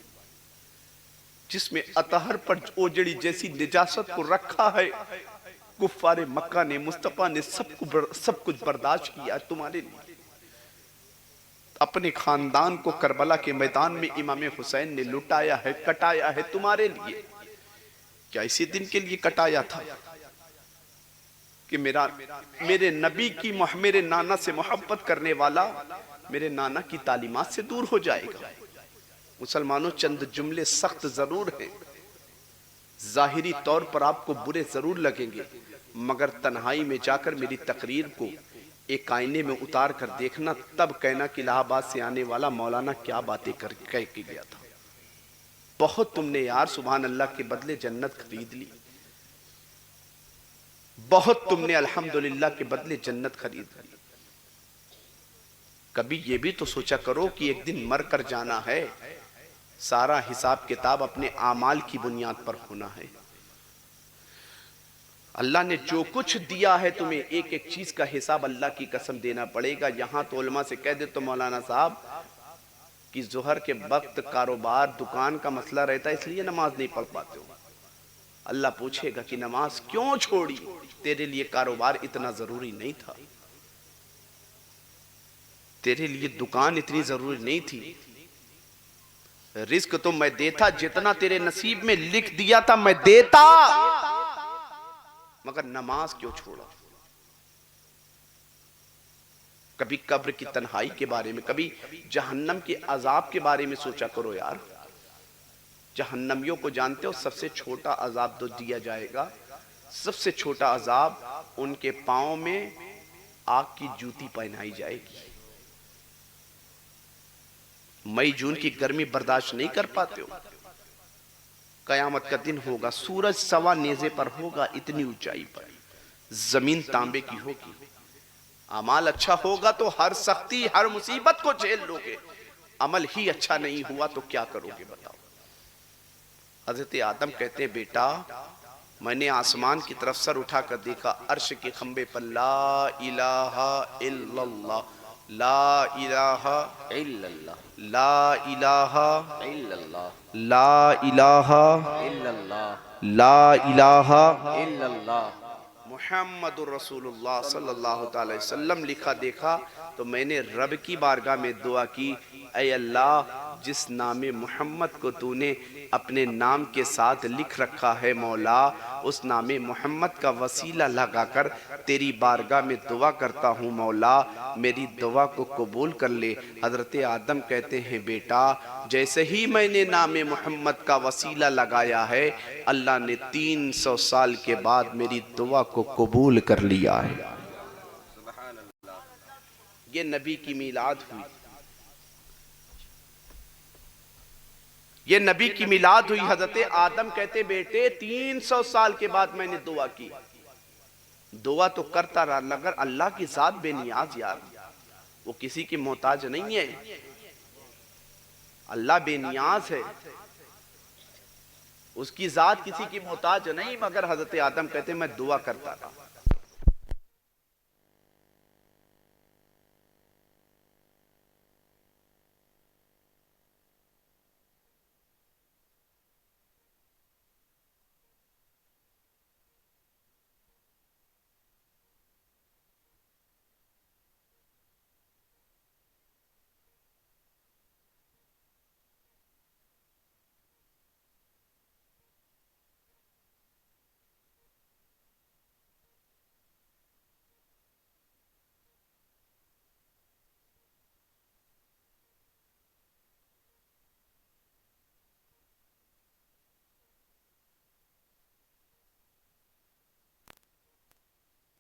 जिसमें अतहर पर ओजड़ी जैसी निजासत को रखा है। कुफ्फारे मक्का ने, मुस्तफा ने सब कुछ बर्दाश्त किया तुम्हारे लिए। अपने खानदान को करबला के मैदान में इमाम हुसैन ने लुटाया है, कटाया है तुम्हारे लिए। क्या इसी दिन के लिए कटाया था कि मेरे नबी की, मेरे नाना से मोहब्बत करने वाला मेरे नाना की तालीमात से दूर हो जाएगा? मुसलमानों, चंद जुमले सख्त जरूर हैं, जाहिरी तौर पर आपको बुरे जरूर लगेंगे, मगर तन्हाई में जाकर मेरी तकरीर को एक आईने में उतार कर देखना, तब कहना कि इलाहाबाद से आने वाला मौलाना क्या बातें कह के गया था। बहुत तुमने यार सुभान अल्लाह के बदले जन्नत खरीद ली, बहुत तुमने अल्हम्दुलिल्लाह के बदले जन्नत खरीद ली। कभी ये भी तो सोचा करो कि एक दिन मर कर जाना है, सारा हिसाब किताब अपने आमाल की बुनियाद पर होना है। अल्लाह ने जो कुछ दिया है तुम्हें, एक एक चीज का हिसाब अल्लाह की कसम देना पड़ेगा। यहां तो उलमा से कह दे तो मौलाना साहब कि जोहर के वक्त कारोबार दुकान का मसला रहता है इसलिए नमाज नहीं पढ़ पाते हो। अल्लाह पूछेगा कि नमाज क्यों छोड़ी, तेरे लिए कारोबार इतना जरूरी नहीं था, तेरे लिए दुकान इतनी जरूरी नहीं थी, रिस्क तो मैं देता, जितना तेरे नसीब में लिख दिया था मैं देता, मगर नमाज क्यों छोड़ा। कभी कब्र की तन्हाई के बारे में, कभी जहन्नम के अजाब के बारे में सोचा करो यार। जहन्नमियों को जानते हो, सबसे छोटा अजाब तो दिया जाएगा, सबसे छोटा अजाब उनके पांव में आग की जूती पहनाई जाएगी। मई जून की गर्मी बर्दाश्त नहीं कर पाते हो, कयामत का दिन होगा, सूरज सवा नेज़े पर होगा, इतनी ऊंचाई पर, जमीन तांबे की होगी। अमाल अच्छा होगा तो हर सख्ती हर मुसीबत को झेल लोगे, अमल ही अच्छा नहीं हुआ तो क्या करोगे बताओ। हजरत आदम कहते हैं बेटा मैंने आसमान की तरफ सर उठाकर देखा, अर्श के खंबे पर ला इलाहा इल्लल्लाह, ला इलाहा इल्लल्लाह, ला इलाहा इल्लल्लाह, ला इलाहा इल्लल्लाह, ला इलाहा इल्लल्लाह, मुहम्मदुर रसूलुल्लाह सल्लल्लाहु अलैहि वसल्लम लिखा देखा तो मैंने रब की बारगाह में दुआ की, ऐ अल्लाह जिस नामे मोहम्मद को तूने अपने नाम के साथ लिख रखा है मौला, उस नामे मोहम्मद का वसीला लगाकर तेरी बारगाह में दुआ करता हूँ मौला, मेरी दुआ को कबूल कर ले। हजरत आदम कहते हैं बेटा जैसे ही मैंने नामे मोहम्मद का वसीला लगाया है, अल्लाह ने 300 साल के बाद मेरी दुआ को कबूल कर लिया है। ये नबी की मिलाद हुई, ये नबी की मिलाद हुई। हजरत आदम कहते बेटे 300 साल के बाद मैंने दुआ की। दुआ तो करता रहा, मगर अल्लाह की जात बेनियाज यार, वो किसी की मोहताज नहीं है, अल्लाह बेनियाज है, उसकी जात किसी की मोहताज नहीं। मगर हजरत आदम कहते मैं दुआ करता रहा।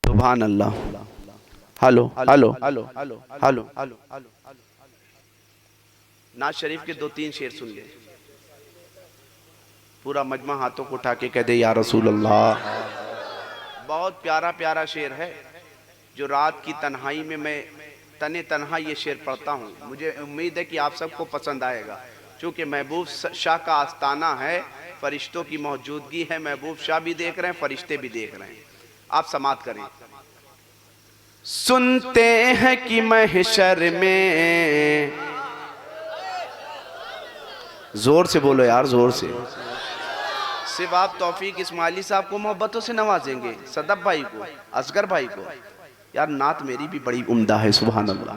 सुभान अल्लाह। Hello hello hello hello hello hello, नाज शरीफ के 2-3 शेर सुन ले, पूरा मजमा हाथों को उठा के कह दे या रसूल अल्लाह। बहुत प्यारा प्यारा शेर है जो रात की तन्हाई में मैं तने तन्हा ये शेर पढ़ता हूँ। मुझे उम्मीद है कि आप सबको पसंद आएगा, क्योंकि महबूब शाह का आस्ताना है, फरिश्तों की मौजूदगी है, महबूब शाह भी देख रहे हैं, फरिश्ते भी देख रहे हैं। आप समात करें। सुनते हैं कि महशर में, जोर से बोलो यार, जोर से। सिर्फ आप तौफीक इस्माइली साहब को मोहब्बतों से नवाजेंगे, सदब भाई को, असगर भाई को। यार नात मेरी भी बड़ी उम्दा है, सुभान अल्लाह।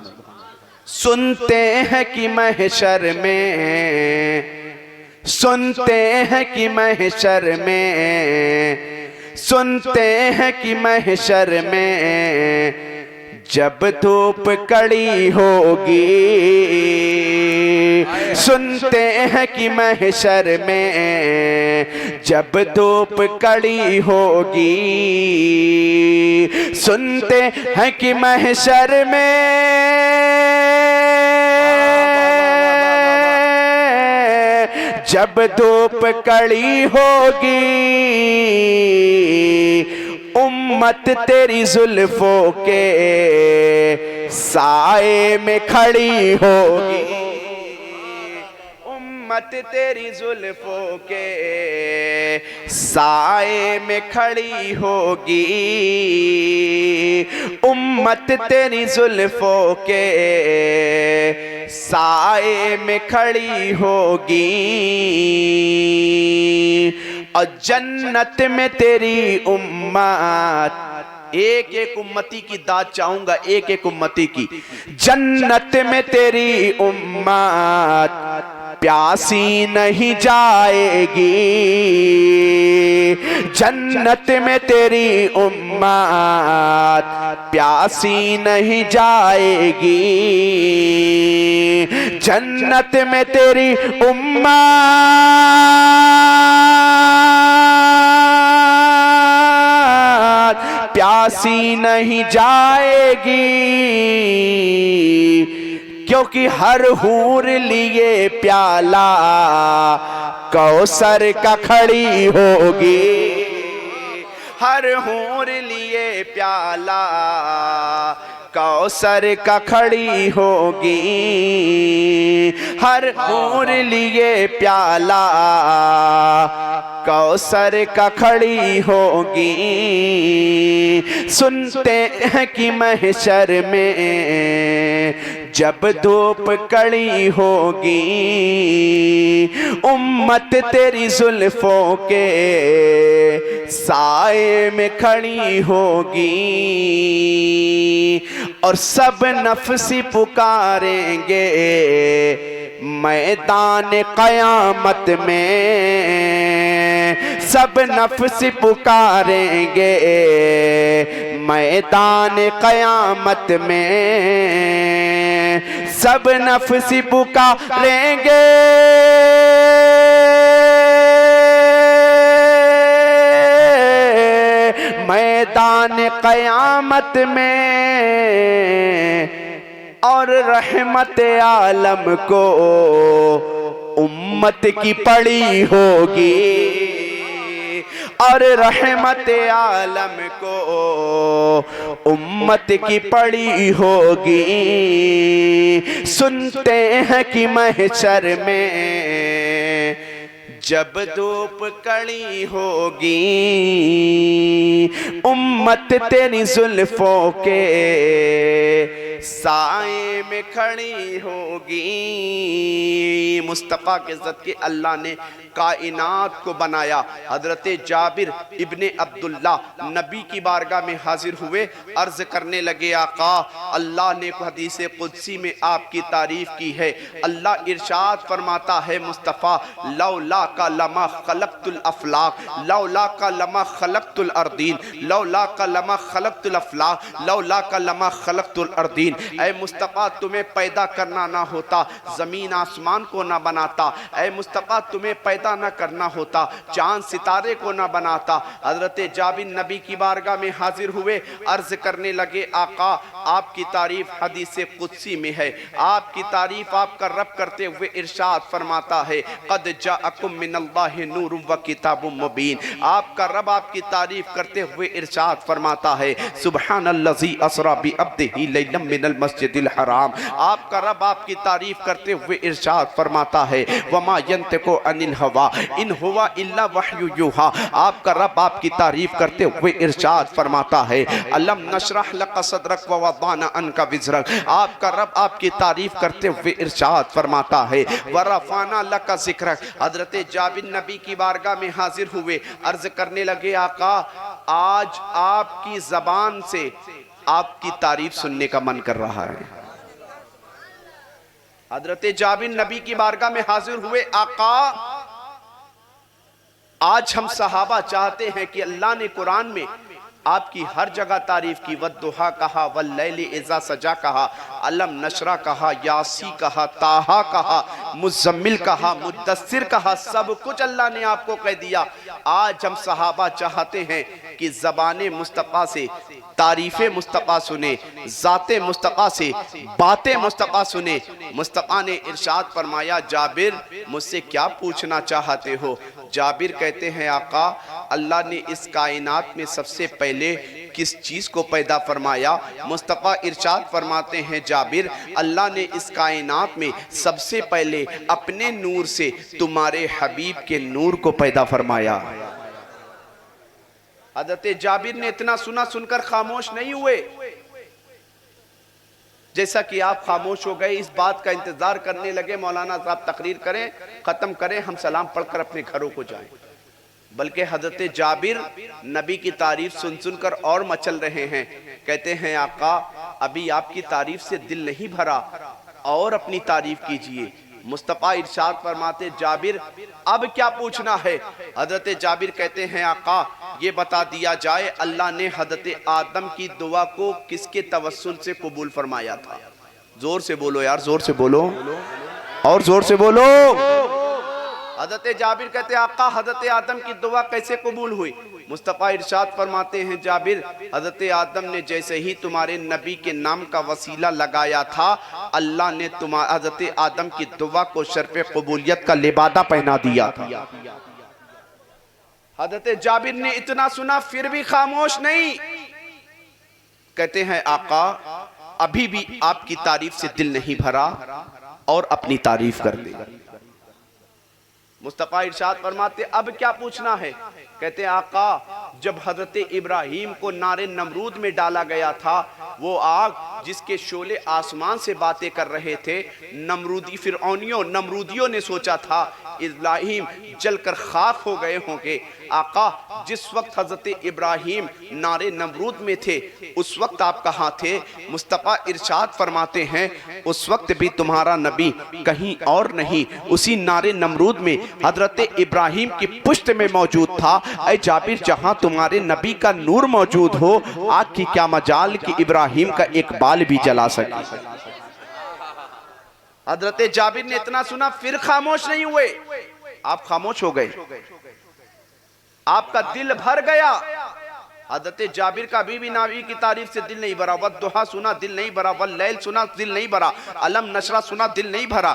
सुनते हैं कि महशर में, सुनते हैं कि महशर में, सुनते हैं कि महशर में जब धूप कड़ी होगी, सुनते हैं कि महशर में जब धूप कड़ी होगी, सुनते हैं कि महशर में जब धूप कड़ी होगी, उम्मत तेरी जुल्फों के साए में खड़ी होगी, उम्मत तेरी जुल्फों के साए में खड़ी होगी, उम्मत तेरी जुल्फों के साए में खड़ी होगी, और जन्नत में तेरी उम्मत, एक एक उम्मती की दाद चाहूंगा, एक एक उम्मती की, जन्नत में तेरी उम्मत प्यासी नहीं जाएगी, जन्नत में तेरी उम्मत प्यासी नहीं जाएगी, जन्नत में तेरी उम्मत प्यासी नहीं जाएगी, क्योंकि हर हूर लिए प्याला कौसर का खड़ी होगी, हर हूर लिए प्याला कौसर का खड़ी होगी, हर हूर लिए प्याला कौसर का खड़ी होगी। सुनते हैं कि महशर में जब धूप कड़ी होगी, उम्मत तेरी जुल्फों के साए में खड़ी होगी, और सब नफ्सी पुकारेंगे मैदान क़यामत में, सब नफ्सी पुकारेंगे मैदान क़यामत में, सब नफ्सी पुकारेंगे मैदान क़यामत में, और रहमत आलम को उम्मत की पड़ी होगी, और रहमत आलम को उम्मत की पड़ी होगी। सुनते हैं कि महशर में जब धूप कड़ी होगी, उम्मत तेरी जुल्फों के साए में खड़ी होगी। मुस्तफ़ा के इज़्ज़त के अल्लाह ने कायनात को बनाया। हज़रत जाबिर इब्ने अब्दुल्ला नबी की बारगाह में हाजिर हुए, अर्ज करने लगे आका, अल्लाह ने हदीस कुदसी में आपकी तारीफ की है। अल्लाह इरशाद फरमाता है, मुस्तफ़ा लौला का लमा खलक़तुल अफ़लाक, लौला का लमा खलक़तुल अर्दीन, लौला का लमा खलक़तुल अफ़लाक, लौला का लमा खलक़तुल अर्दीन। ऐ मुस्तफ़ा तुम्हें पैदा करना ना होता, ज़मीन आसमान को ना बनाता। ऐ मुस्तफ़ा तुम्हें पैदा ना करना होता, चांद सितारे को ना बनाता। हज़रत जाबिर नबी की बारगाह में हाजिर हुए, अर्ज करने लगे आका, आपकी तारीफ हदीस कुदसी में है। आपकी तारीफ आपका रब करते हुए इरशाद फरमाता है, क़द जाअकुम मिनल्लाहि नूरुम व किताबुम मुबीन। आपका रब आपकी तारीफ करते हुए इरशाद फरमाता है, सुब्हानल्लज़ी अस्रा बि अब्दिही लैलन मिनल मस्जिदिल हराम। आपका रब आपकी तारीफ करते हुए इरशाद फरमाता है, वमा यंतिकु अनिल हवा इन हुवा इल्ला वह्यु युहा। आपका रब आपकी तारीफ करते हुए इरशाद फरमाता है, अलम नशरह लक सदरक व वदाना अनका विज़रक। आपका रब आपकी तारीफ करते हुए इरशाद फरमाता है, व रफ़ाना लक ज़िक्रक। हज़रत जाबिर नबी की बारगाह में हाजिर हुए, अर्ज करने लगे आका, आज आपकी ज़बान से आपकी तारीफ सुनने का मन कर रहा है। हज़रत जाबिर नबी की बारगाह में हाजिर हुए, आका आज हम सहाबा चाहते हैं कि अल्लाह ने कुरान में आपकी हर जगह तारीफ की। वद्दुहा कहा, वल्लैलि इज़ा सजा कहा, अलम नशरा कहा, यासी कहा, ताहा कहा, मुज़म्मिल कहा, मुद्दस्सिर कहा, सब कुछ अल्लाह ने आपको कह दिया। आज हम सहाबा चाहते हैं कि ज़बाने मुस्तफ़ा से तारीफ़े मुस्तफ़ा सुने, ज़ाते मुस्तफ़ा से बातें मुस्तफ़ा सुने। मुस्तफ़ा ने इरशाद फरमाया, जाबिर मुझसे क्या पूछना चाहते हो? जाबिर कहते हैं आका, अल्लाह ने इस कायनात में सबसे पहले किस चीज़ को पैदा फरमाया? मुस्तफ़ा इरशाद फरमाते हैं जाबिर, अल्लाह ने इस कायनात में सबसे पहले अपने नूर से तुम्हारे हबीब के नूर को पैदा फरमाया। हज़रत जाबिर ने इतना सुना, सुनकर खामोश नहीं हुए। जैसा कि आप खामोश हो गए, इस बात का इंतजार करने लगे मौलाना साहब तकरीर करें, खत्म करें, हम सलाम पढ़कर अपने घरों को जाएं। बल्कि हजरत जाबिर नबी की तारीफ सुन सुनकर और मचल रहे हैं। कहते हैं आका, अभी आपकी तारीफ से दिल नहीं भरा, और अपनी तारीफ कीजिए। मुस्तफ़ा इरशाद फरमाते, जाबिर अब क्या पूछना है? हजरत जाबिर कहते हैं आका, ये बता दिया जाए अल्लाह ने हजरत आदम की दुआ को किसके तवस्सुल से कबूल फरमाया था? जोर से बोलो यार, जोर से बोलो, और जोर से बोलो। हजरत जाबिर कहते हैं आका, हजरत आदम की दुआ कैसे कबूल हुई? मुस्तफ़ा इरशाद फरमाते हैं जाबिर, हजरत आदम ने जैसे ही तुम्हारे नबी के नाम का वसीला लगाया था, अल्लाह ने हजरत आदम की दुआ को शर्फ़े कबूलियत का लिबादा पहना दिया था। हजरत जाबिर ने इतना सुना फिर भी खामोश नहीं। कहते हैं आका, अभी भी आपकी तारीफ से दिल नहीं भरा, और अपनी तारीफ कर दी। मुस्तफ़ा इरशाद फरमाते, अब क्या पूछना है? कहते हैं आका, जब हजरत इब्राहिम को नारे नमरूद में डाला गया था, वो आग जिसके शोले आसमान से बातें कर रहे थे, नमरूदियों ने सोचा था इब्राहिम जलकर खाक हो गए होंगे। आका, जिस वक्त हजरत इब्राहिम नारे नमरूद में थे, उस वक्त आप कहाँ थे? मुस्तफ़ा इरशाद फरमाते हैं, उस वक्त भी तुम्हारा नबी कहीं और नहीं, उसी नारे नमरूद में हजरत इब्राहिम की पुश्त में मौजूद था। ऐ जाबिर, जहां तुम्हारे नबी का नूर मौजूद हो, आग की क्या मजाल कि इब्राहिम का एक बाल भी जला सके। हजरत जाबिर ने इतना सुना फिर खामोश नहीं हुए। आप खामोश हो गए, आपका दिल भर गया। हजरत जाबिर का बीबी नाबी की तारीफ से दिल नहीं भरा। वद्दुहा सुना, दिल नहीं भरा। वल्लैल सुना, दिल नहीं भरा। अलम नशरा सुना, दिल नहीं भरा।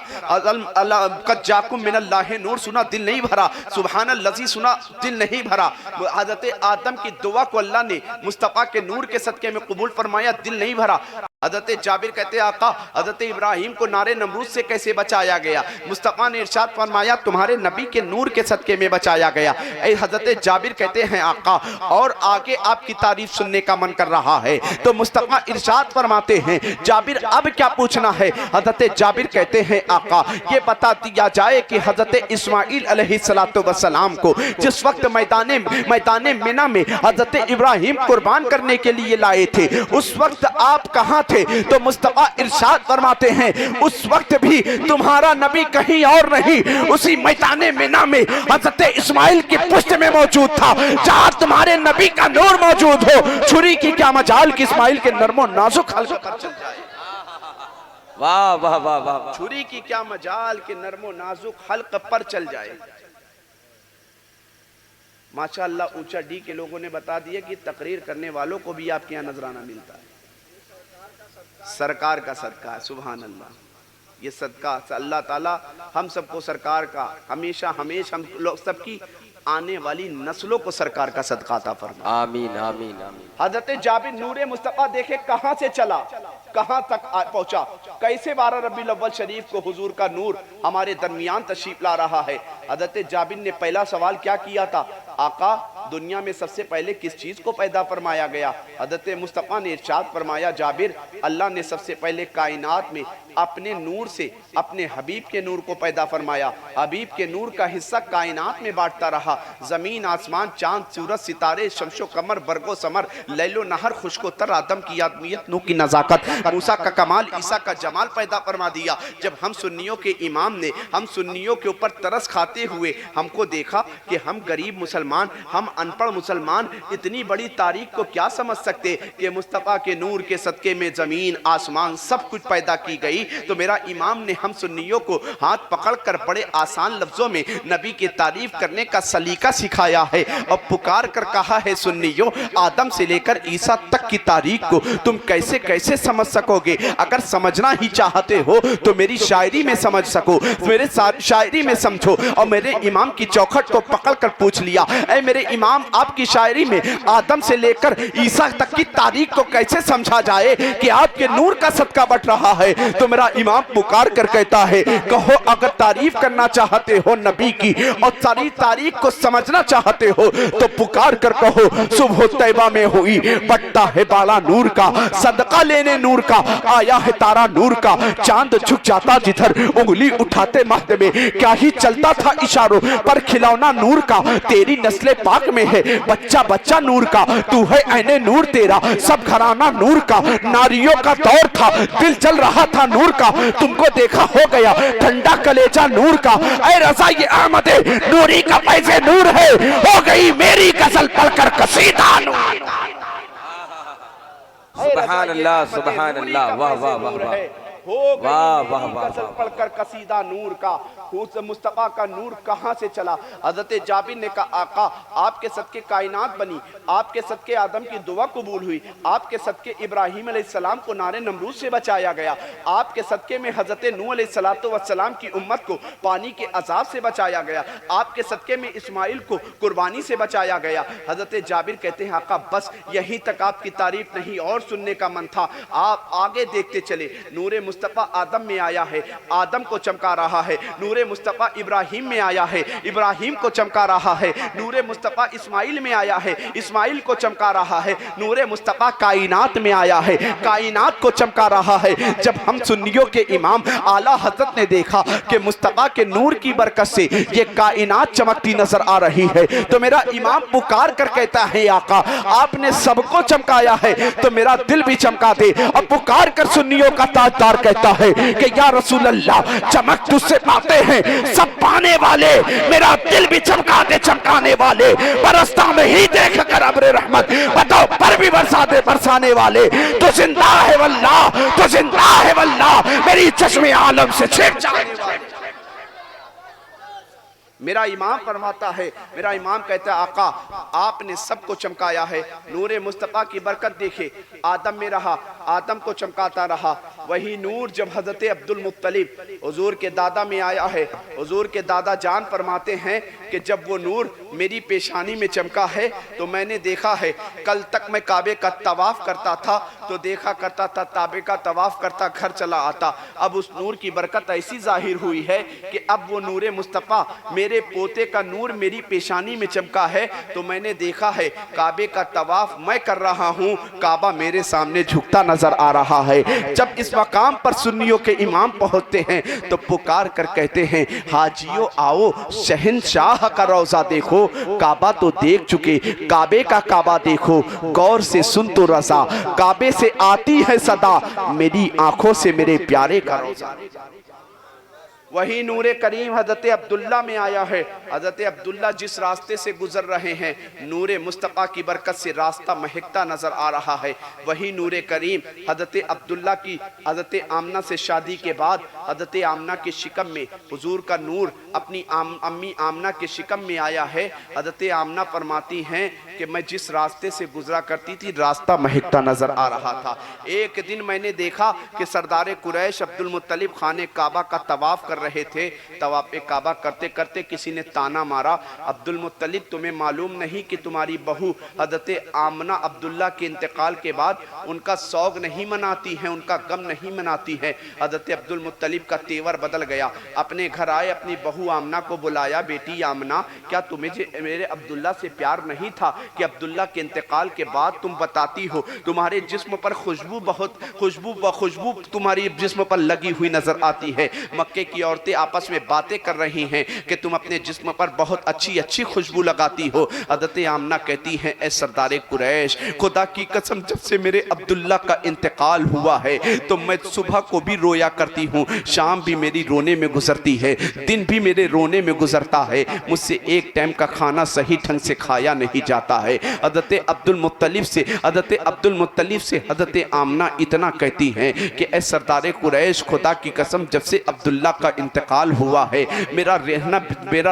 कद जाकुम मिनल्लाहि नूर सुना, दिल नहीं भरा। सुब्हानल्लज़ी सुना, दिल नहीं भरा। हजरत आदम की दुआ को अल्लाह ने मुस्तफ़ा के नूर के सदके में कबूल फरमाया, दिल नहीं भरा। हजरत जाबिर कहते हैं आका, हजरत इब्राहिम को नारे नमरूद से कैसे बचाया गया? मुस्तफ़ा ने इरशाद फरमाया, तुम्हारे नबी के नूर के सदके में बचाया गया। हजरत जाबिर कहते हैं आका, और आगे आपकी तारीफ सुनने का मन कर रहा है। तो मुस्तफ़ा इरशाद फरमाते हैं, जाबिर अब क्या पूछना है? हजरत जाबिर कहते हैं आका, ये बता दिया जाए कि हजरत इस्माइल अलैहिस्सलातु वस्सलाम को जिस वक्त मैदाने मिना में हजरत इब्राहिम कुर्बान करने के लिए लाए थे, उस वक्त आप कहाँ थे? तो मुस्तफ़ा इरशाद फरमाते हैं, उस वक्त भी तुम्हारा नबी कहीं और नहीं, उसी मैदाने मिना में हजरत इस्माइल की पुश्त में मौजूद था, जहां तुम्हारे नबी का नूर मौजूद हो। छुरी की क्या मजाल कि इस्माइल के नरमो नाजुक हल्क पर चल जाए। वाह वाह वाह वाह। छुरी की क्या मजाल कि नरमो नाजुक हल्क पर चल जाए। माशाअल्लाह, ऊंचा डी के लोगों ने बता दिया कि तकरीर करने वालों को भी आपके यहाँ नजराना मिलता है। सरकार का सदका है, सुभान अल्लाह। ये सदका अल्लाह ताला हम सबको सरकार का हमेशा हम लोग सबकी आने वाली नस्लों को सरकार का सदका अता फरमाए। आमीन आमीन आमीन। हजरत जाबिर नूरे मुस्तफ़ा देखे कहां से चला, कहां तक पहुंचा, कैसे 12 रबीउल अव्वल शरीफ को हुजूर का नूर हमारे दरमियान तशरीफ ला रहा है। हजरत जाबिर ने पहला सवाल क्या किया था? आका, दुनिया में सबसे पहले किस चीज को पैदा फरमाया गया? हजरत मुस्तफ़ा ने इरशाद फरमाया, जाबिर, अल्लाह ने सबसे पहले कायनात में अपने नूर से अपने हबीब के नूर को पैदा फरमाया। हबीब के नूर का हिस्सा कायनात में बांटता रहा। जमीन, आसमान, चांद, सूरज, सितारे, शमशो कमर, बरगो समर, लैलो नहर, खुशको तर, आदम की आदमियत, नूह की नजाकत, मूसा का कमाल, ईसा का जमाल पैदा फरमा दिया। जब हम सुन्नियों के इमाम ने हम सुन्नियों के ऊपर तरस खाते हुए हमको देखा कि हम गरीब मुसलमान, हम अनपढ़ मुसलमान इतनी बड़ी तारीख को क्या समझ सकते कि मुस्तफ़ा के नूर के सदके में ज़मीन, आसमान सब कुछ पैदा की गई। नहीं। तो मेरा इमाम ने हम सुन्नियों को हाथ पकड़कर बड़े आसान लफ्जों में नबी की तारीफ करने का सलीका सिखाया है और पुकार कर कहा है, सुन्नियों आदम से लेकर ईसा तक की तारीख को तुम कैसे कैसे समझ सकोगे? अगर समझना ही चाहते हो तो मेरी शायरी में समझ सको, मेरे शायरी में समझो। और मेरे इमाम की चौखट को पकड़ कर पूछ लिया, ऐ मेरे इमाम आपकी शायरी में आदम से लेकर ईसा तक की तारीख को कैसे समझा जाए कि आपके नूर का सदका बट रहा है? तो मेरा इमाम पुकार कर कहता है, कहो अगर तारीफ करना चाहते हो नबी की और सारी तारीख को समझना चाहते हो तो पुकार कर कहो, सुबह तैबा में हुई बट्टा है बाला नूर का, सदका लेने नूर का आया है तारा नूर का, चांद झुक जाता जिधर उंगली उठाते महद में, क्या ही चलता था इशारों पर खिलौना नूर का, तेरी नस्ले पाक में है बच्चा बच्चा नूर का, तू है ऐने नूर तेरा सब घराना नूर का, नारियों का दौर था दिल जल रहा था नूर का, तुमको देखा हो गया ठंडा कलेजा नूर का, ऐ रज़ा ये आमदे नूरी का पैसे नूर है, हो गई मेरी गजल पढ़कर कसीदा नूर। सुभान अल्लाह सुभान अल्लाह, वाह वाह वाह वाह, हो गई गजल पढ़कर कसीदा नूर का। उस मुस्तफा का नूर कहां से चला? हजरत जाबिर ने कहा, आका आपके सदके कायनात बनी, आपके सदके आदम की दुआ कबूल हुई, आपके सदके इब्राहिम अलैहिस्सलाम को नारे नमरूद से बचाया गया, आपके सदके में हजरत नूह अलैहिस्सलाम की उम्मत को पानी के अजाब से बचाया गया, आपके सदके में इस्माइल को कुर्बानी से बचाया गया। हजरत जाबिर कहते हैं, आका बस यहीं तक आपकी तारीफ नहीं और सुनने का मन था, आप आगे देखते चले। नूरे मुस्तफा आदम में आया है, आदम को चमका रहा है, नूरे मुस्तफा इब्राहिम में आया है, इब्राहिम को चमका रहा है, नूरे मुस्तफा इस्माइल में आया है, इस्माइल को चमका रहा है, नूरे मुस्तफा कायनात में आया है, कायनात को चमका रहा है। जब हम सुन्नियों के इमाम आला हजरत ने देखा कि मुस्तफा के नूर की बरकत से ये कायनात चमकती नजर आ रही है तो मेरा इमाम पुकार कर कहता है, आका आपने सबको चमकाया है तो मेरा दिल भी चमका दे। और पुकार कर सुन्नियों का ताजदार कहता है कि या रसूल अल्लाह चमक तुझसे पाते हैं सब पाने वाले, मेरा दिल भी चमका दे चमकाने वाले, बरसता में ही देख कर अब्र रहमत बताओ पर भी बरसा दे बरसाने वाले, तो जिंदा है वल्लाह, तो जिंदा है वल्लाह, मेरी चश्मे आलम से छिप जाने वाले। मेरा इमाम फरमाता है, मेरा इमाम कहता है, आका आपने सबको चमकाया है, नूरे मुस्तफ़ा की बरकत देखे आदम में रहा, आदम को चमकाता रहा। वही नूर जब हजरत अब्दुल मुत्तलिब हुजूर के दादा में आया है, हुजूर के दादा जान फरमाते हैं कि जब वो नूर मेरी पेशानी में चमका है तो मैंने देखा है, कल तक मैं काबे का तवाफ करता था तो देखा करता था काबे का तवाफ करता घर चला आता, अब उस नूर की बरकत ऐसी जाहिर हुई है कि अब वो नूरे मुस्तफ़ा मेरे पोते का नूर मेरी पेशानी में चमका है तो मैंने देखा है काबे का तवाफ मैं कर रहा हूँ, काबा मेरे सामने झुकता नजर आ रहा है। जब इस मकाम पर सुन्नियों के इमाम पहुंचते हैं तो पुकार कर कहते हैं, हाजियों आओ शहंशाह का रोजा देखो, काबा तो देख चुके काबे का काबा देखो, गौर से सुन तो रजा काबे से आती है सदा, मेरी आंखों से मेरे प्यारे का रोजा। वही नूरे करीम हजरत अब्दुल्ला में आया है, हजरत अब्दुल्ला जिस रास्ते से गुजर रहे हैं नूरे मुस्तफ़ा की बरकत से रास्ता महकता नजर आ रहा है। वही नूरे करीम हजरत अब्दुल्ला की हजरत आमना से शादी के बाद हजरत आमना के शिकम में हुजूर का नूर अपनी अम्मी आमना के शिकम में आया है। हजरत आमना फरमाती हैं कि मैं जिस रास्ते से गुजरा करती थी रास्ता महकता नजर आ रहा था। एक दिन मैंने देखा कि सरदार कुरैश अब्दुल मुत्तलिब खाने काबा का तवाफ कर रहे थे, तवाफ काबा करते करते किसी ने ताना मारा, अब्दुल मुत्तलिब तुम्हें मालूम नहीं कि तुम्हारी बहू हजरत आमना अब्दुल्ला के इंतकाल के बाद उनका सौग नहीं मनाती है, उनका गम नहीं मनाती है। हजरत अब्दुल मुत्तलिब का तेवर बदल गया, अपने घर आए, अपनी बहू आमना को बुलाया, बेटी आमना क्या तुम्हें मेरे अब्दुल्ला से प्यार नहीं था कि अब्दुल्ला के इंतकाल के बाद तुम बताती हो तुम्हारे जिस्म पर खुशबू बहुत खुशबू तुम्हारी जिस्म पर लगी हुई नजर आती है। मक्के की औरतें आपस में बातें कर रही हैं कि तुम अपने जिस्म पर बहुत अच्छी खुशबू लगाती हो। हज़रत आमना कहती हैं, ए सरदार कुरैश, खुदा की कसम जब से मेरे अब्दुल्ला का इंतकाल हुआ है तो मैं सुबह को भी रोया करती हूँ, शाम भी मेरी रोने में गुजरती है, दिन भी मेरे रोने में गुजरता है, मुझसे एक टाइम का खाना सही ढंग से खाया नहीं जाता है। हज़रत अब्दुल मुत्तलिब से हज़रत आमना इतना कहती हैं कि ऐ सरदार कुरैश, खुदा की कसम जब से अब्दुल्ला का इंतकाल हुआ है मेरा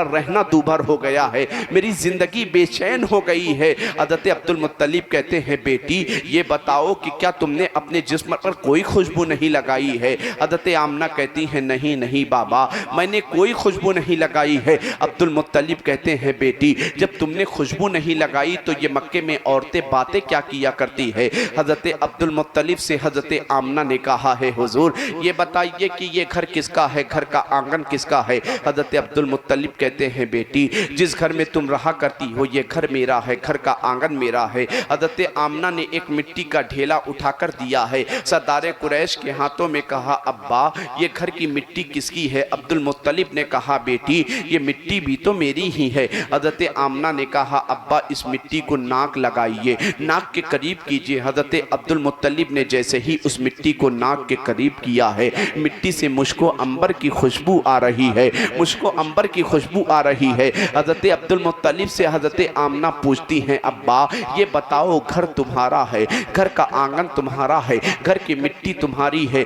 रहना दूभर हो गया है, मेरी जिंदगी बेचैन हो गई है। हज़रत अब्दुल मुत्तलिब कहते हैं बेटी ये बताओ कि क्या तुमने अपने जिस्म पर कोई खुशबू नहीं लगाई है? हज़रत आमना कहती हैं नहीं नहीं बाबा, मैंने कोई खुशबू नहीं लगाई है। अब्दुल मुत्तलिब कहते हैं बेटी जब तुमने खुशबू नहीं लगाई तो ये मक्के में औरतें बातें क्या किया करती है? हज़रत अब्दुल मुत्तलिब से हज़रत आमना ने कहा है हुजूर ये बताइए कि ये घर किसका है, घर का आंगन किसका है? हज़रत अब्दुल मुत्तलिब कहते हैं बेटी जिस घर में तुम रहा करती हो ये घर मेरा है, घर का आंगन मेरा है। हज़रत आमना ने एक मिट्टी का ढेला उठाकर दिया है, सरदार कुरैश के हाथों में कहा अब्बा ये घर की मिट्टी किसकी है? अब्दुल मुत्तलिब ने कहा बेटी ये मिट्टी भी तो मेरी ही है। हज़रत आमना ने कहा अब्बा इस मिट्टी को नाक लगाइए, नाक के करीब कीजिए। हज़रत अब्दुल मुत्तलिब ने जैसे ही उस मिट्टी को नाक के करीब किया है मिट्टी से मुझको अंबर की खुशबू आ रही है, मुझको अंबर की खुशबू आ रही है। हज़रत अब्दुल मुत्तलिब से हज़रत आमना पूछती हैं अब्बा ये बताओ घर तुम्हारा है, घर का आंगन तुम्हारा है, घर की मिट्टी तुम्हारी है,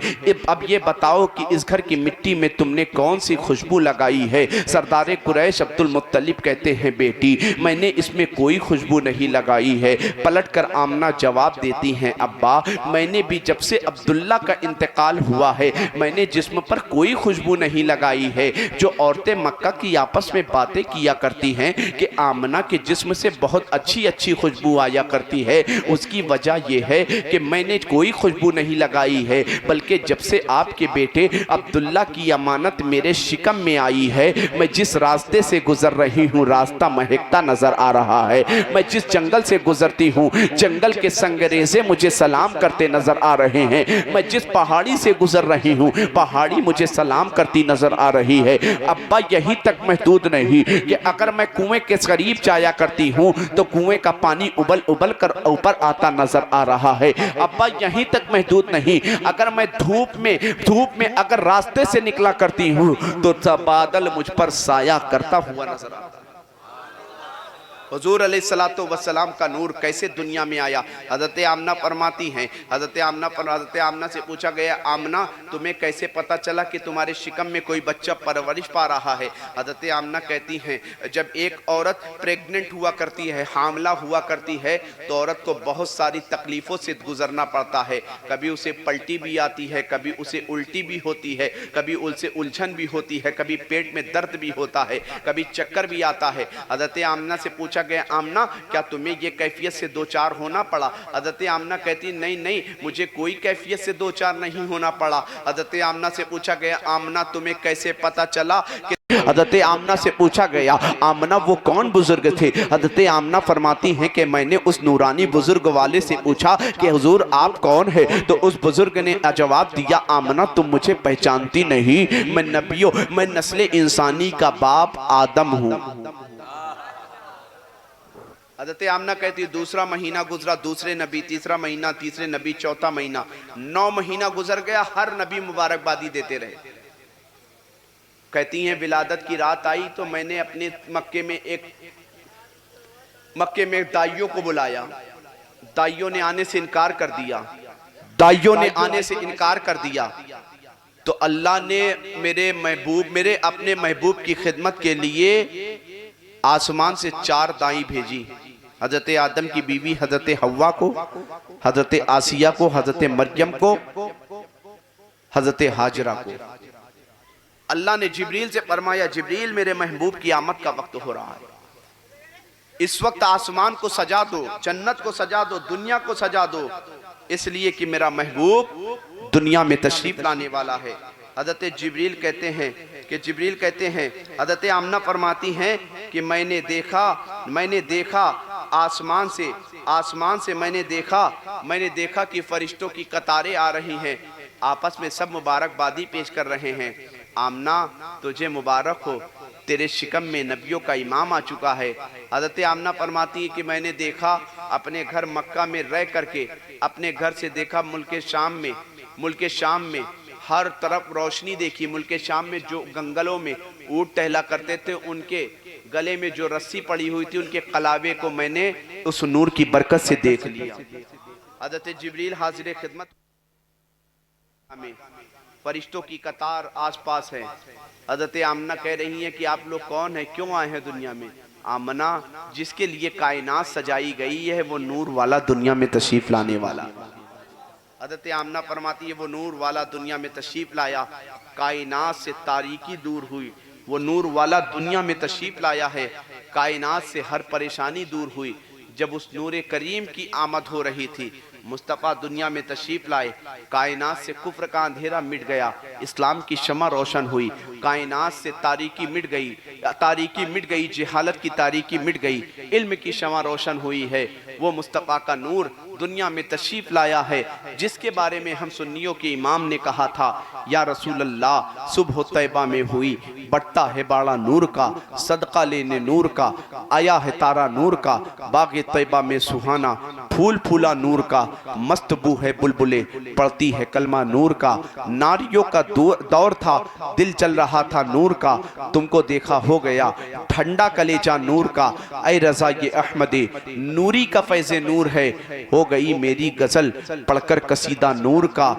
अब ये बताओ कि इस घर की मिट्टी में तुमने कौन सी खुशबू लगाई है? सरदार कुरैश अब्दुल मुत्तलिब कहते हैं बेटी मैंने इसमें कोई खुशबू नहीं लगाई है। पलटकर आमना जवाब देती हैं अब्बा मैंने भी जब से अब्दुल्ला का इंतकाल हुआ है मैंने जिस्म पर कोई खुशबू नहीं लगाई है। जो औरतें मक्का की आपस में बातें किया करती हैं कि आमना के जिस्म से बहुत अच्छी अच्छी खुशबू आया करती है, उसकी वजह यह है कि मैंने कोई खुशबू नहीं लगाई है, बल्कि जब से आपके बेटे अब्दुल्ला की अमानत मेरे शिकम में आई है मैं जिस रास्ते से गुजर रही हूँ रास्ता महकता नजर आ रहा है, मैं जिस जंगल से गुजरती हूँ जंगल के संगरेज़े मुझे सलाम करते नजर आ रहे हैं, मैं जिस पहाड़ी से गुजर रही हूँ पहाड़ी मुझे सलाम करती नजर आ रही है। अब्बा यहीं तक महदूद नहीं कि अगर मैं कुएं के करीब जाया करती हूँ तो कुएं का पानी उबल उबल कर ऊपर आता नजर आ रहा है। अब्बा यहीं तक महदूद नहीं, अगर मैं धूप में अगर रास्ते से निकला करती हूँ तो बादल मुझ पर साया करता हुआ नजर आता है। हुजूर अलैहिस्सलातु वस्सलाम का नूर कैसे दुनिया में आया? हज़रत आमना फरमाती हैं हज़रत आमना से पूछा गया आमना तुम्हें कैसे पता चला कि तुम्हारे शिकम में कोई बच्चा परवरिश पा रहा है? हज़रत आमना कहती हैं जब एक औरत प्रेग्नेंट हुआ करती है, हामला हुआ करती है तो औरत को बहुत सारी तकलीफ़ों से गुजरना पड़ता है, कभी उसे पलटी भी आती है, कभी उसे उल्टी भी होती है, कभी उसे उलझन भी होती है, कभी पेट में दर्द भी होता है, कभी चक्कर भी आता है। हज़रत आमना से पूछा गया आमना क्या तुम्हें ये कैफियत से दो चार होना पड़ा? हज़रत आमना कहती नहीं मुझे कोई कैफियत से दो चार नहीं होना पड़ा। हज़रत आमना से पूछा गया आमना तुम्हें कैसे पता चला कि हज़रत आमना से पूछा गया आमना वो कौन बुजुर्ग थे? हज़रत आमना फरमाती हैं कि मैंने उस नूरानी बुजुर्ग वाले से पूछा कि हुजूर आप कौन है? तो उस बुजुर्ग ने जवाब दिया आमना तुम मुझे पहचानती नहीं, मैं नस्ल इंसानी का बाप आदम हूँ। हज़रत आमना कहती दूसरा महीना गुजरा, दूसरे नबी, तीसरा महीना, तीसरे नबी, चौथा महीना, 9 महीना गुजर गया, हर नबी मुबारकबादी देते रहे। कहती हैं विलादत की रात आई तो मैंने अपने मक्के में दाइयों को बुलाया, दाइयों ने आने से इनकार कर दिया, तो अल्लाह ने मेरे अपने महबूब की खिदमत के लिए आसमान से 4 दाई भेजी। हजरत आदम की बीवी हजरत हव्वा को, हजरत आसिया को, हजरत मरियम को, हजरत हाजरा को। अल्लाह ने जिब्रील से फरमाया जिब्रील मेरे महबूब की आमद का वक्त हो रहा है, इस वक्त आसमान को सजा दो, जन्नत को सजा दो, दुनिया को सजा दो, इसलिए कि मेरा महबूब दुनिया में तशरीफ लाने वाला है। हज़रत जिब्रील कहते हैं हज़रत आमना फरमाती हैं कि मैंने देखा आसमान से मैंने देखा कि फरिश्तों की कतारें आ रही हैं, आपस में सब मुबारकबादी पेश कर रहे हैं। आमना तुझे मुबारक हो, तेरे शिकम में नबियों का इमाम आ चुका है। हज़रत आमना फरमाती है कि मैंने देखा अपने घर मक्का में रह करके, अपने घर से देखा मुल्क शाम में हर तरफ रोशनी देखी। मुल्क शाम में जो गंगलों में ऊँट टहला करते थे, उनके गले में जो रस्सी पड़ी हुई थी, उनके कलावे को मैंने उस नूर की बरकत से देख लिया। हज़रत जिब्रील हाजिर खिदमत में, फरिश्तों की कतार आसपास है। हज़रत आमना कह रही हैं कि आप लोग कौन हैं, क्यों आए हैं दुनिया में? आमना, जिसके लिए कायनात सजाई गई है वो नूर वाला दुनिया में तशरीफ लाने वाला। हज़रत आमना फरमाती है वो नूर वाला दुनिया में तशरीफ लाया, कायनात से तारीकी दूर हुई। वो नूर वाला दुनिया में तशरीफ लाया है, कायनात से हर परेशानी दूर हुई। जब उस नूर करीम की आमद हो रही थी, मुस्तफ़ा दुनिया में तशरीफ लाए, कायनात से कुफ्र का अंधेरा मिट गया, इस्लाम की शमा रोशन हुई, कायनात से तारीकी मिट गई, जहालत की तारीकी मिट गई, इल्म की शमा रोशन हुई है। वो मुस्तफ़ा का नूर दुनिया में तशरीफ लाया है, जिसके बारे में हम सुन्नियों के इमाम ने कहा था, या रसूल अल्लाह सुबह तैबा में हुई, बढ़ता है बाड़ा नूर का, सदका लेने नूर का, आया है तारा नूर का, बागे तैबा में सुहाना फूल फूला नूर का, मस्त बू है बुलबुले पड़ती है कलमा नूर का, नारियों का दौर था दिल चल रहा था नूर का, तुमको देखा हो गया ठंडा कलेजा नूर का, ऐ रज़ा ये अहमदे नूरी का फैज़े नूर है, हो गई मेरी गजल पढ़कर कसीदा नूर का।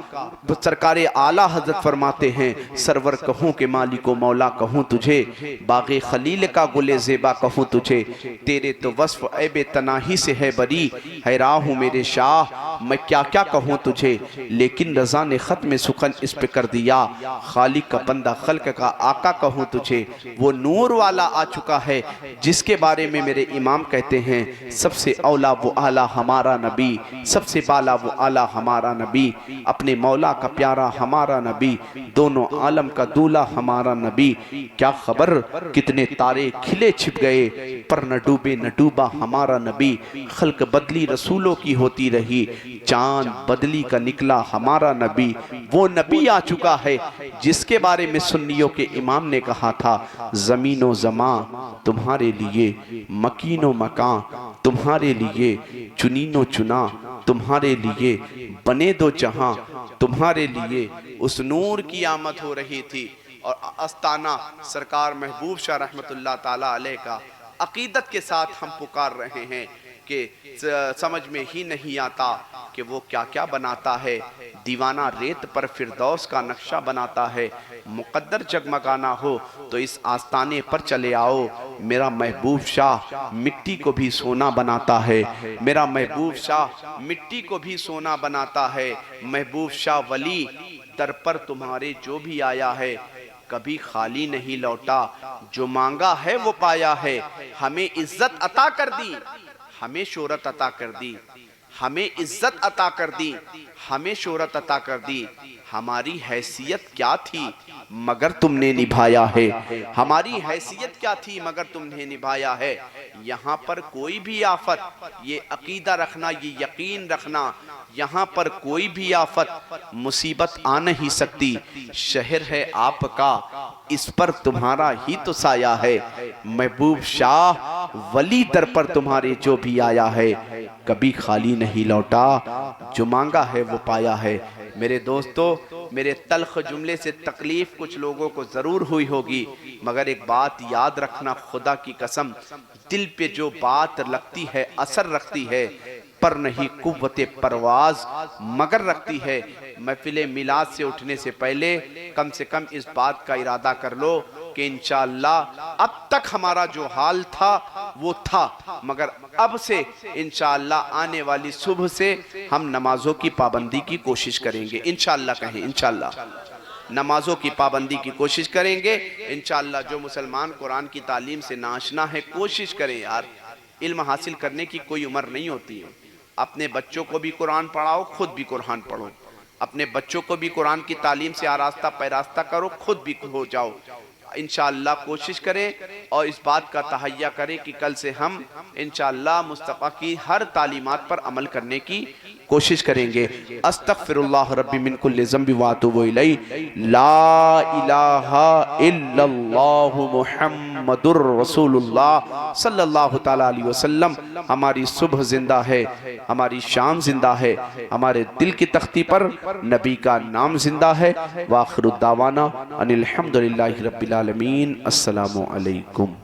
सरकारे आला हजरत फरमाते हैं, सरवर कहूँ के मालिको मौला कहूँ तुझे, बागे खलील का गुले ज़ेबा कहूँ तुझे, तेरे तो वस्फ ऐबे तनाही से है बरी, हैरान हूँ मेरे शाह मैं क्या क्या कहूँ तुझे, लेकिन रज़ा ने ख़त में सुखन इस पे कर दिया, खालिक का बंदा खल्क का आका कहूँ तुझे। वो नूर वाला आ चुका है, जिसके बारे में मेरे इमाम कहते हैं, सबसे औला वो आला हमारा नबी, सबसे बाला वो आला हमारा नबी, अपने मौला का प्यारा हमारा नबी, दोनों आलम का दूल्हा हमारा नबी। क्या खबर कितने तारे खिले छिप गए, पर न डूबे न डूबा हमारा नबी, खल्क बदली रसूलों की होती रही, चांद बदली का निकला हमारा नबी। वो नबी आ चुका है, जिसके बारे में सुन्नियों के इमाम ने कहा था, ज़मीनो ज़मा तुम्हारे लिए, मकीनो मकां तुम्हारे लिए, चुनीनो चुना तुम्हारे लिए, बने दो जहां तुम्हारे लिए। उस नूर की आमद हो रही थी और अस्ताना सरकार महबूब शाह रहमतुल्लाह ताला अलैह का अकीदत के साथ हम पुकार रहे हैं कि समझ में ही नहीं आता कि वो क्या क्या बनाता है। दीवाना रेत पर फिरदौस का नक्शा बनाता है, मुकद्दर जगमगाना हो तो इस आस्ताने पर चले आओ। मेरा महबूब शाह मिट्टी को भी सोना बनाता है, मेरा महबूब शाह मिट्टी को भी सोना बनाता है। महबूब शाह वली दर पर तुम्हारे जो भी आया है, कभी खाली नहीं लौटा, जो मांगा है वो पाया है। हमें इज्जत अता कर दी, हमें शोहरत अता कर दी, हमें इज्जत अता कर दी, हमें शोहरत अता कर दी। हमारी हैसियत क्या थी मगर तुमने निभाया है, हमारी हैसियत क्या थी मगर तुमने निभाया है। यहाँ पर कोई भी आफत, ये अकीदा रखना, ये यकीन रखना, यहाँ पर कोई भी आफत मुसीबत आ नहीं सकती। शहर है आपका, इस पर तुम्हारा ही तो साया है। महबूब शाह वली दर पर तुम्हारे जो भी आया है, कभी खाली नहीं लौटा, जो मांगा है वो पाया है। मेरे दोस्तों, मेरे तल्ख जुमले से तकलीफ कुछ लोगों को ज़रूर हुई होगी, मगर एक बात याद रखना, खुदा की कसम, दिल पे जो बात लगती है असर रखती है, पर नहीं कुव्वते परवाज मगर रखती है। महफिले मिलाद से उठने से पहले कम से कम इस बात का इरादा कर लो कि इंशाअल्लाह अब तक हमारा जो हाल था वो था, मगर अब से इंशाअल्लाह आने वाली सुबह से हम नमाजों की पाबंदी की कोशिश करेंगे। इंशाअल्लाह कहें, इंशाअल्लाह नमाजों की पाबंदी की कोशिश करेंगे इंशाअल्लाह। जो मुसलमान कुरान की तालीम से नाशना है, कोशिश करें यार, इल्म हासिल करने की कोई उम्र नहीं होती है। अपने बच्चों को भी कुरान पढ़ाओ, खुद भी कुरान पढ़ो, अपने बच्चों को भी कुरान की तालीम से आरास्ता पैरास्ता करो, खुद भी हो जाओ। इंशाअल्लाह कोशिश करें और इस बात का तहैया करें कि कल से हम इंशाअल्लाह मुस्तफ़ा की हर तालीमात पर अमल करने की कोशिश करेंगे। अस्तगफिरुल्लाह रब्बी मिन कुल्लि ज़ंबि व अतूबु इलैहि, ला इलाहा इल्लल्लाहु मुहम्मदुर रसूलुल्लाह सल्लल्लाहु तआला अलैहि वसल्लम। हमारी सुबह जिंदा है, हमारी शाम जिंदा है, हमारे दिल की तख्ती पर नबी का नाम जिंदा है। व आखिरु दावाना अनिल हम्दुलिल्लाहि रब्बिल आलमीन। अस्सलामु अलैकुम।